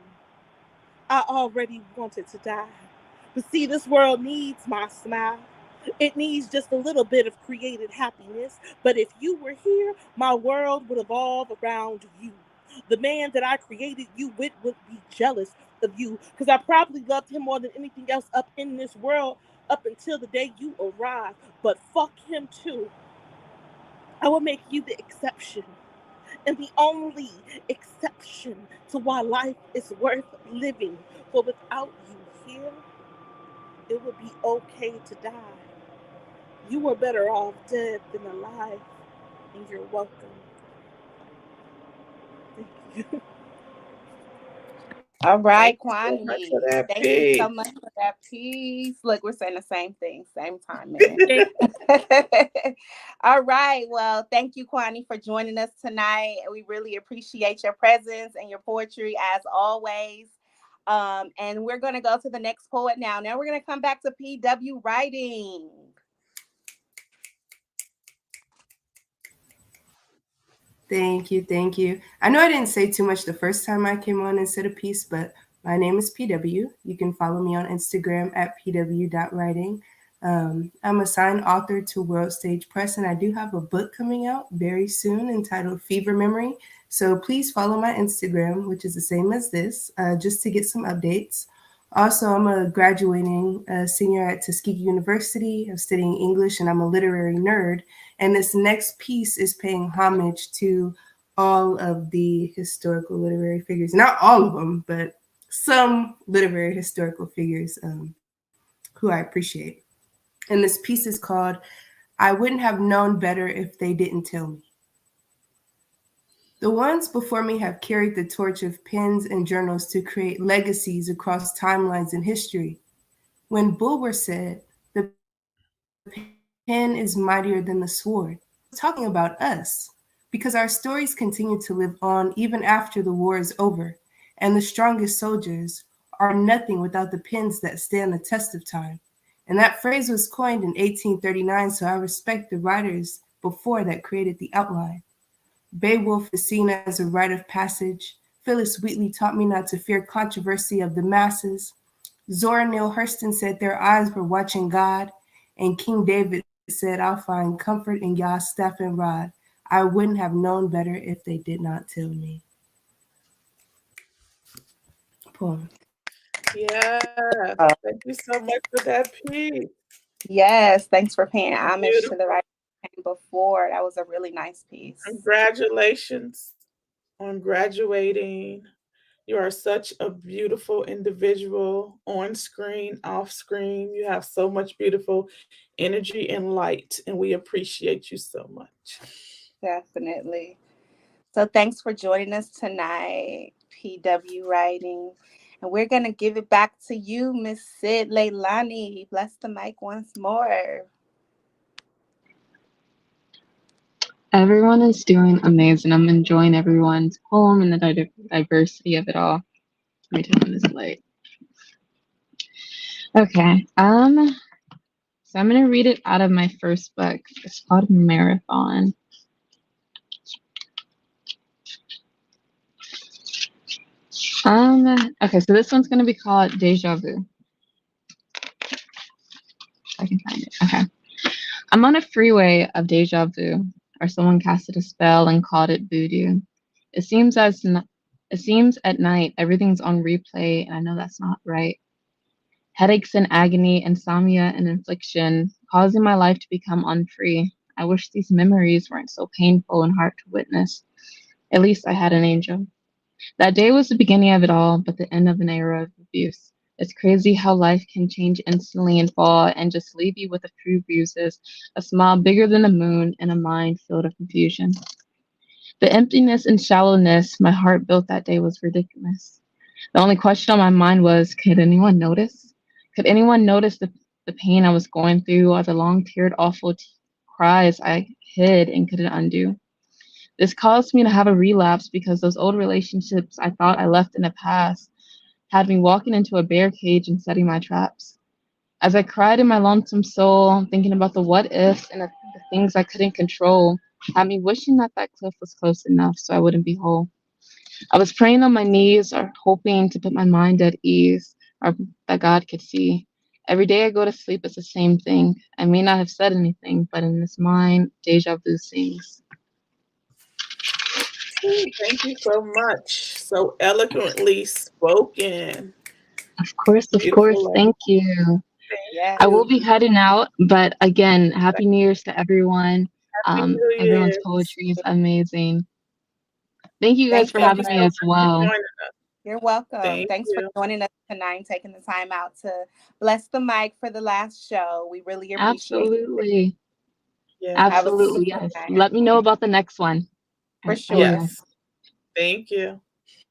I already wanted to die. But see, this world needs my smile. It needs just a little bit of created happiness. But if you were here, my world would evolve around you. The man that I created you with would be jealous of you because I probably loved him more than anything else up in this world up until the day you arrived. But fuck him too. I will make you the exception and the only exception to why life is worth living. For without you here, it would be okay to die. You were better off dead than alive, and you're welcome. Thank you. All right, Thank you so much Kwani. for that Thank you so piece. much for that piece. Look, we're saying the same thing, same time, man. All right. Well, thank you, Kwani, for joining us tonight. We really appreciate your presence and your poetry as always. And we're going to go to the next poet now. Now we're going to come back to PW Writing. Thank you, thank you. I know I didn't say too much the first time I came on and said a piece, but my name is PW. You can follow me on Instagram at pw.writing. I'm a signed author to World Stage Press, and I do have a book coming out very soon entitled Fever Memory. So please follow my Instagram, which is the same as this, just to get some updates. Also, I'm a graduating senior at Tuskegee University. I'm studying English, and I'm a literary nerd. And this next piece is paying homage to all of the historical literary figures. Not all of them, but some literary historical figures who I appreciate. And this piece is called I Wouldn't Have Known Better If They Didn't Tell Me. The ones before me have carried the torch of pens and journals to create legacies across timelines in history. When Bulwer said, the pen is mightier than the sword, he's talking about us, because our stories continue to live on even after the war is over, and the strongest soldiers are nothing without the pens that stand the test of time. And that phrase was coined in 1839, so I respect the writers before that created the outline. Beowulf is seen as a rite of passage. Phyllis Wheatley taught me not to fear controversy of the masses. Zora Neale Hurston said their eyes were watching God. And King David said, I'll find comfort in Yah's staff and rod. I wouldn't have known better if they did not tell me. Poem. Yeah. Thank you so much for that piece. Yes, thanks for paying homage Beautiful. to the writer before. That was a really nice piece. Congratulations on graduating. You are such a beautiful individual on screen, off screen. You have so much beautiful energy and light, and we appreciate you so much. Definitely. So thanks for joining us tonight, PW Writing. And we're going to give it back to you, Miss Sid Leilani. Bless the mic once more. Everyone is doing amazing. I'm enjoying everyone's poem and the diversity of it all. Let me turn on this light. Okay. So I'm gonna read it out of my first book. It's called Marathon. Okay, so this one's gonna be called Deja Vu. I can find it. Okay. I'm on a freeway of deja vu, or someone casted a spell and called it voodoo. It seems at night everything's on replay, and I know that's not right. Headaches and agony, insomnia and infliction, causing my life to become unfree. I wish these memories weren't so painful and hard to witness. At least I had an angel. That day was the beginning of it all, but the end of an era of abuse. It's crazy how life can change instantly and fall and just leave you with a few bruises, a smile bigger than the moon, and a mind filled with confusion. The emptiness and shallowness my heart built that day was ridiculous. The only question on my mind was, could anyone notice? Could anyone notice the pain I was going through or the long-teared, awful cries I hid and couldn't undo? This caused me to have a relapse because those old relationships I thought I left in the past had me walking into a bear cage and setting my traps. As I cried in my lonesome soul, thinking about the what ifs and the things I couldn't control, had me wishing that cliff was close enough so I wouldn't be whole. I was praying on my knees or hoping to put my mind at ease or that God could see. Every day I go to sleep, it's the same thing. I may not have said anything, but in this mind, deja vu sings. Thank you so much. So eloquently spoken. Of course, of Beautiful course. lady. Thank you. Yes. I will be heading out, but again, Happy New Year's to everyone. Happy New Everyone's Year. poetry is amazing. Thank you guys Thank for you Thank you having so me much as for well. joining us. You're welcome. Thank Thanks for you. joining us tonight and taking the time out to bless the mic for the last show. We really appreciate it. Absolutely. Yes. Have a Absolutely. beautiful Yes. night. Let me know about the next one. For I will. sure. Yes. Thank you.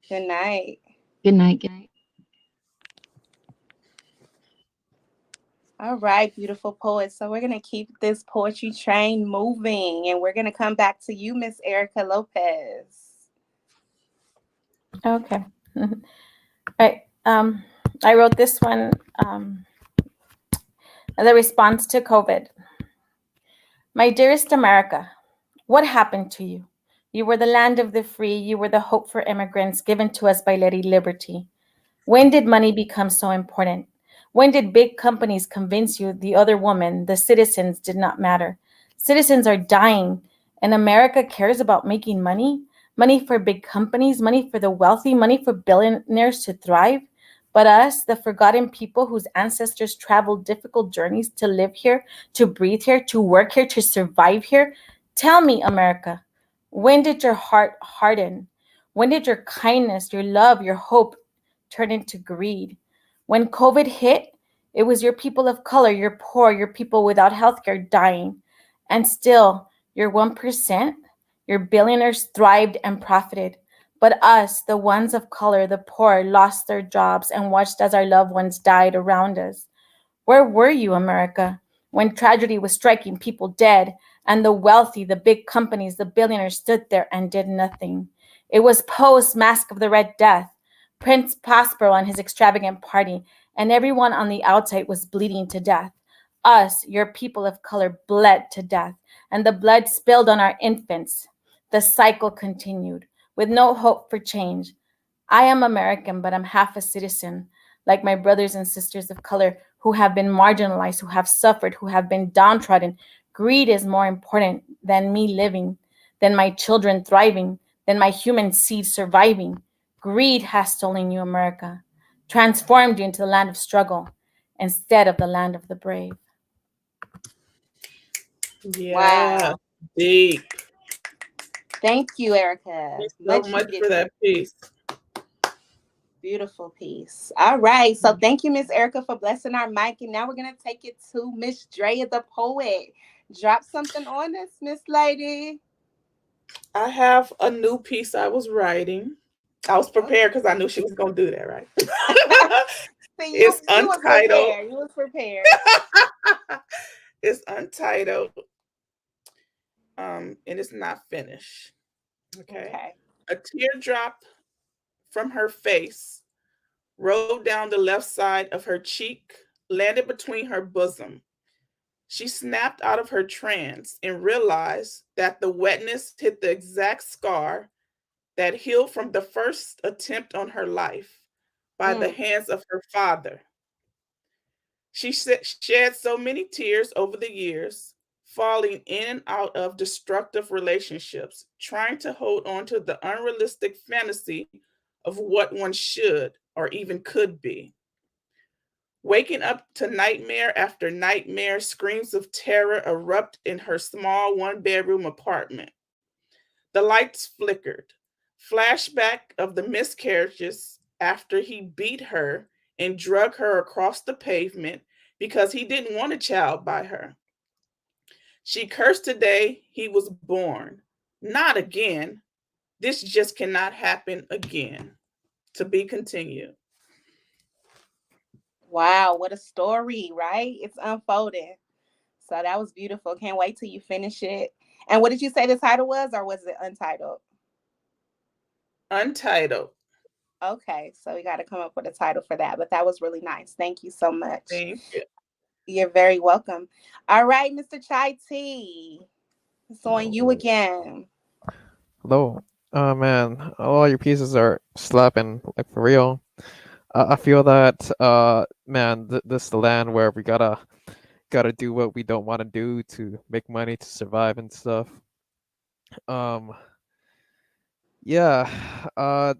Good night. Good night. Good night. All right, beautiful poets. So we're going to keep this poetry train moving and we're going to come back to you, Miss Erica Lopez. Okay. All right. I wrote this one as a response to COVID. My dearest America, what happened to you? You were the land of the free. You were the hope for immigrants given to us by Lady Liberty. When did money become so important? When did big companies convince you the other woman, the citizens, did not matter? Citizens are dying, and America cares about making money? Money for big companies, money for the wealthy, money for billionaires to thrive? But us, the forgotten people whose ancestors traveled difficult journeys to live here, to breathe here, to work here, to survive here? Tell me, America, when did your heart harden? When did your kindness, your love, your hope turn into greed? When COVID hit, it was your people of color, your poor, your people without healthcare dying. And still, your 1%, your billionaires thrived and profited. But us, the ones of color, the poor, lost their jobs and watched as our loved ones died around us. Where were you, America, when tragedy was striking people dead and the wealthy, the big companies, the billionaires stood there and did nothing? It was post Mask of the Red Death, Prince Prospero and his extravagant party, and everyone on the outside was bleeding to death. Us, your people of color, bled to death, and the blood spilled on our infants. The cycle continued, with no hope for change. I am American, but I'm half a citizen, like my brothers and sisters of color who have been marginalized, who have suffered, who have been downtrodden. Greed is more important than me living, than my children thriving, than my human seed surviving. Greed has stolen you, America, transformed you into the land of struggle instead of the land of the brave. Yeah. Wow. Deep. Thank you, Erica. Thank you so much needed. for that piece. Beautiful piece. All right. So thank you, Miss Erica, for blessing our mic. And now we're going to take it to Miss Drea, the poet. Drop something on us, Miss Lady. I have a new piece I was writing. I was prepared because I knew she was going to do that, right? See, It's you was untitled. prepared. You was prepared. It's untitled. And it's not finished. Okay. A teardrop from her face rolled down the left side of her cheek, landed between her bosom. She snapped out of her trance and realized that the wetness hit the exact scar that healed from the first attempt on her life by the hands of her father. She shed so many tears over the years, falling in and out of destructive relationships, trying to hold on to the unrealistic fantasy of what one should or even could be. Waking up to nightmare after nightmare, screams of terror erupt in her small one-bedroom apartment. The lights flickered. Flashback of the miscarriages after he beat her and drug her across the pavement because he didn't want a child by her. She cursed the day he was born. Not again. This just cannot happen again. To be continued. Wow, what a story, right? It's unfolding. So that was beautiful. Can't wait till you finish it. And what did you say the title was, or was it untitled? Untitled. Okay, so we got to come up with a title for that. But that was really nice. Thank you so much. Thank you. You're very welcome. All right, Mr. Chai T. It's on you again. Hello. Oh man, all your pieces are slapping, like for real. I feel that, man, this is the land where we gotta do what we don't want to do to make money to survive and stuff. Um, yeah, I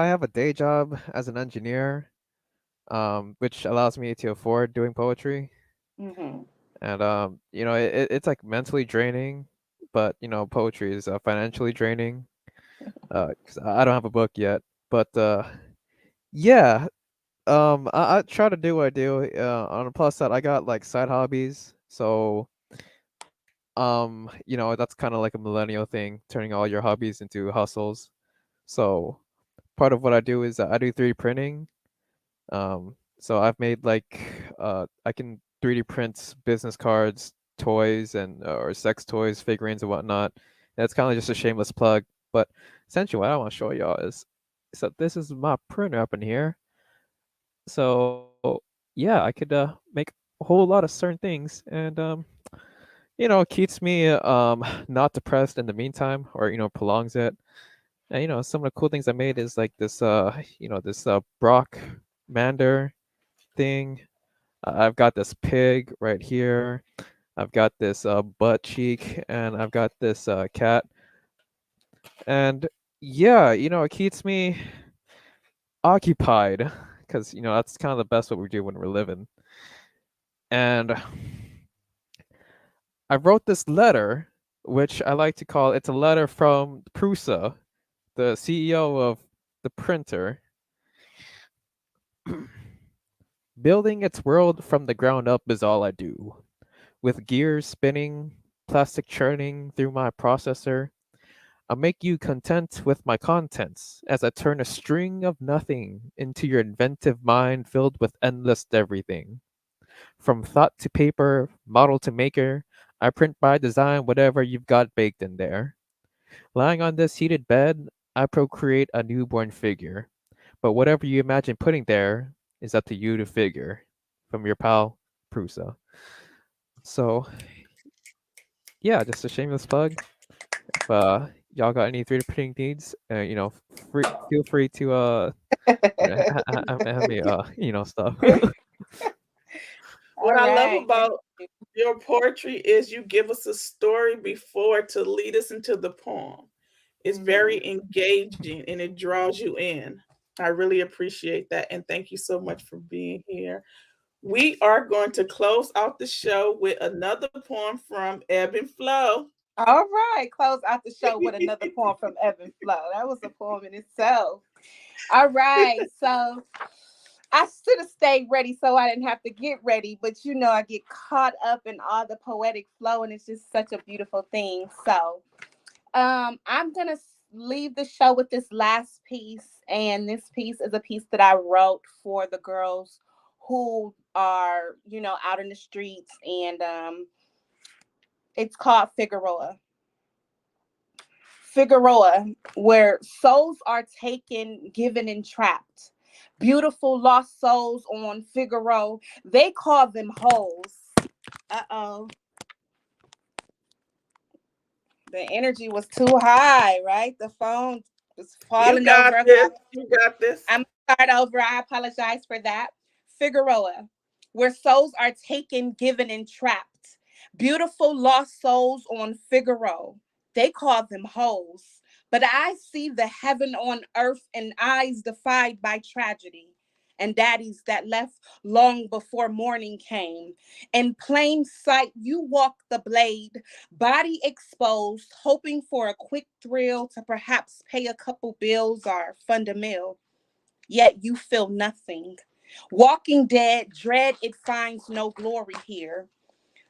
have a day job as an engineer, which allows me to afford doing poetry. Mm-hmm. And it's like mentally draining, but poetry is financially draining. Because I don't have a book yet, but yeah, I try to do what I do. On the plus side, I got like side hobbies, so that's kind of like a millennial thing, turning all your hobbies into hustles. So part of what I do is I do 3D printing. So I've made like I can 3D print business cards, toys, and or sex toys, figurines, and whatnot. And it's kind of just a shameless plug, but essentially what I want to show y'all is, so this is my printer up in here. So yeah, I could make a whole lot of certain things, and it keeps me not depressed in the meantime, or prolongs it. And some of the cool things I made is like this this Brock Mander thing. I've got this pig right here. I've got this butt cheek, and I've got this cat. And yeah, it keeps me occupied, because that's kind of the best what we do when we're living. And I wrote this letter, which I like to call, it's a letter from Prusa, the CEO of the printer. Building its world from the ground up is all I do. With gears spinning, plastic churning through my processor, I'll make you content with my contents as I turn a string of nothing into your inventive mind filled with endless everything. From thought to paper, model to maker, I print by design whatever you've got baked in there. Lying on this heated bed, I procreate a newborn figure. But whatever you imagine putting there is up to you to figure. From your pal, Prusa. So, yeah, just a shameless plug. If y'all got any 3D printing needs, feel free to have me stuff. All What I love right. Thank about you. your poetry is you give us a story before to lead us into the poem. It's very Mhm. engaging and it draws you in. I really appreciate that. And thank you so much for being here. We are going to close out the show with another poem from Ebb and Flow. All right. Close out the show with another poem from Evan Flow. That was a poem in itself. All right. So I should have stayed ready so I didn't have to get ready, but I get caught up in all the poetic flow, and it's just such a beautiful thing. So I'm gonna leave the show with this last piece, and this piece is a piece that I wrote for the girls who are, out in the streets, and it's called Figueroa. Figueroa, where souls are taken, given, and trapped. Beautiful lost souls on Figaro. They call them holes. Uh-oh. The energy was too high, right? The phone was You falling got over. Okay. this. You got this. I'm gonna start over. I apologize for that. Figueroa, where souls are taken, given, and trapped. Beautiful lost souls on Figaro. They call them holes. But I see the heaven on earth and eyes defied by tragedy. And daddies that left long before morning came. In plain sight, you walk the blade, body exposed, hoping for a quick thrill to perhaps pay a couple bills or fund a meal. Yet you feel nothing. Walking dead, dread it finds no glory here.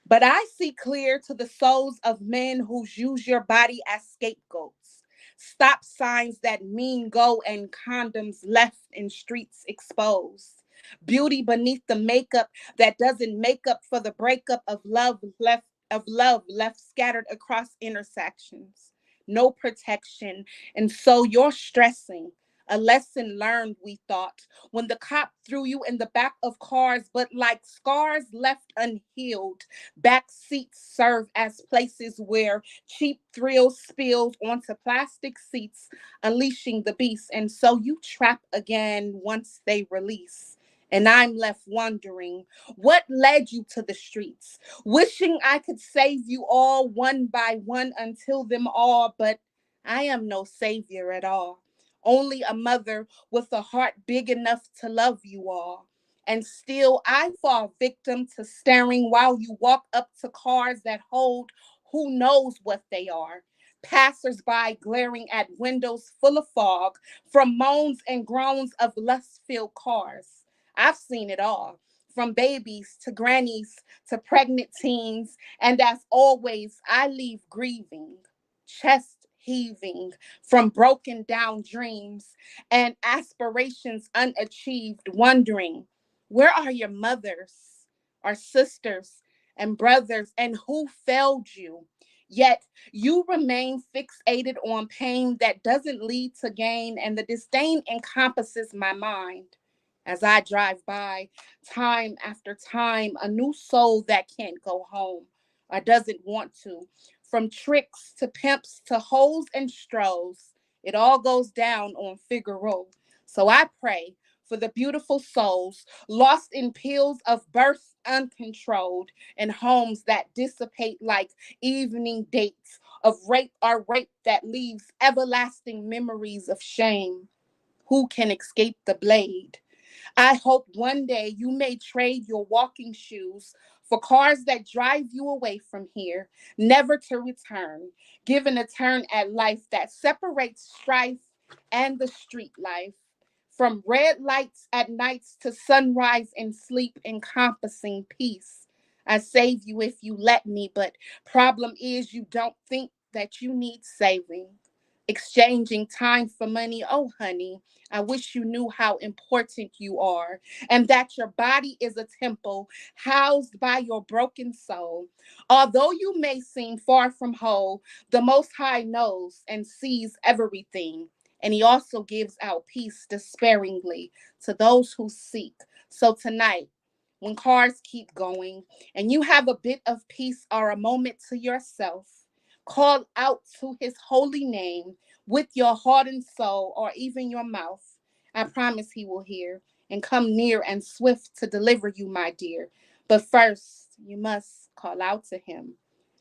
But I see clear to the souls of men who use your body as scapegoats. Stop signs that mean go and condoms left in streets exposed. Beauty beneath the makeup that doesn't make up for the breakup of love left scattered across intersections. No protection. And so you're stressing A lesson learned, we thought, when the cop threw you in the back of cars, but like scars left unhealed, back seats serve as places where cheap thrills spilled onto plastic seats, unleashing the beast. And so you trap again once they release. And I'm left wondering what led you to the streets, wishing I could save you all one by one until them all, but I am no savior at all. Only a mother with a heart big enough to love you all. And still, I fall victim to staring while you walk up to cars that hold who knows what they are. Passersby glaring at windows full of fog from moans and groans of lust filled cars. I've seen it all, from babies to grannies to pregnant teens. And as always, I leave grieving, chest heaving from broken down dreams and aspirations unachieved, wondering, where are your mothers, or sisters, and brothers, and who failed you? Yet you remain fixated on pain that doesn't lead to gain, and the disdain encompasses my mind. As I drive by, time after time, a new soul that can't go home or doesn't want to. From tricks to pimps to hoes and strolls, it all goes down on Figaro. So I pray for the beautiful souls lost in pills of birth uncontrolled, and homes that dissipate like evening dates of rape or rape that leaves everlasting memories of shame. Who can escape the blade? I hope one day you may trade your walking shoes for cars that drive you away from here, never to return, given a turn at life that separates strife and the street life. From red lights at nights to sunrise and sleep encompassing peace. I save you if you let me, but problem is you don't think that you need saving. Exchanging time for money, oh honey, I wish you knew how important you are, and that your body is a temple housed by your broken soul. Although you may seem far from whole, the Most High knows and sees everything, and He also gives out peace despairingly to those who seek. So tonight, when cars keep going and you have a bit of peace or a moment to yourself, call out to His holy name with your heart and soul, or even your mouth. I promise He will hear and come near and swift to deliver you, my dear. But first, you must call out to Him.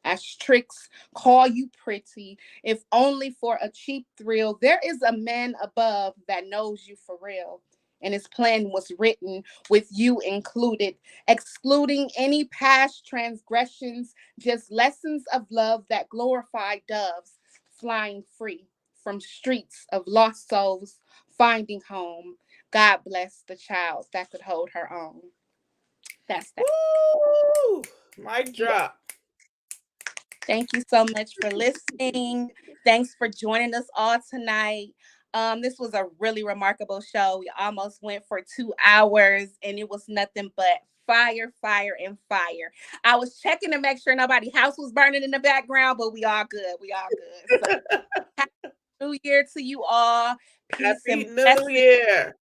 As tricks call you pretty, if only for a cheap thrill, there is a man above that knows you for real. And His plan was written with you included, excluding any past transgressions, just lessons of love that glorify doves flying free from streets of lost souls finding home. God bless the child that could hold her own. That's that. Woo! Mic drop. Thank you so much for listening. Thanks for joining us all tonight. This was a really remarkable show. We almost went for 2 hours, and it was nothing but fire, fire, and fire. I was checking to make sure nobody's house was burning in the background, but we all good. We all good. So, happy New Year to you all. Peace Happy and New blessings. Year.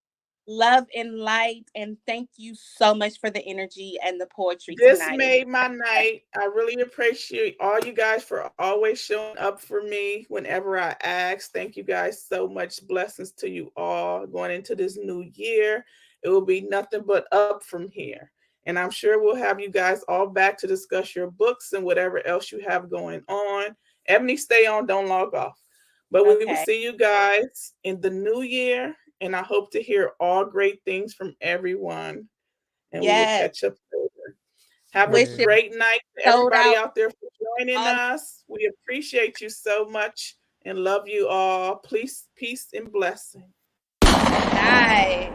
Love and light, and thank you so much for the energy and the poetry This tonight. made my night. I really appreciate all you guys for always showing up for me whenever I ask. Thank you guys so much. Blessings to you all going into this new year. It will be nothing but up from here. And I'm sure we'll have you guys all back to discuss your books and whatever else you have going on. Ebony, stay on, don't log off. But we will see you guys in the new year. And I hope to hear all great things from everyone. And we will catch up later. Have a great night to everybody out there for joining us. We appreciate you so much and love you all. Peace and blessing. Bye.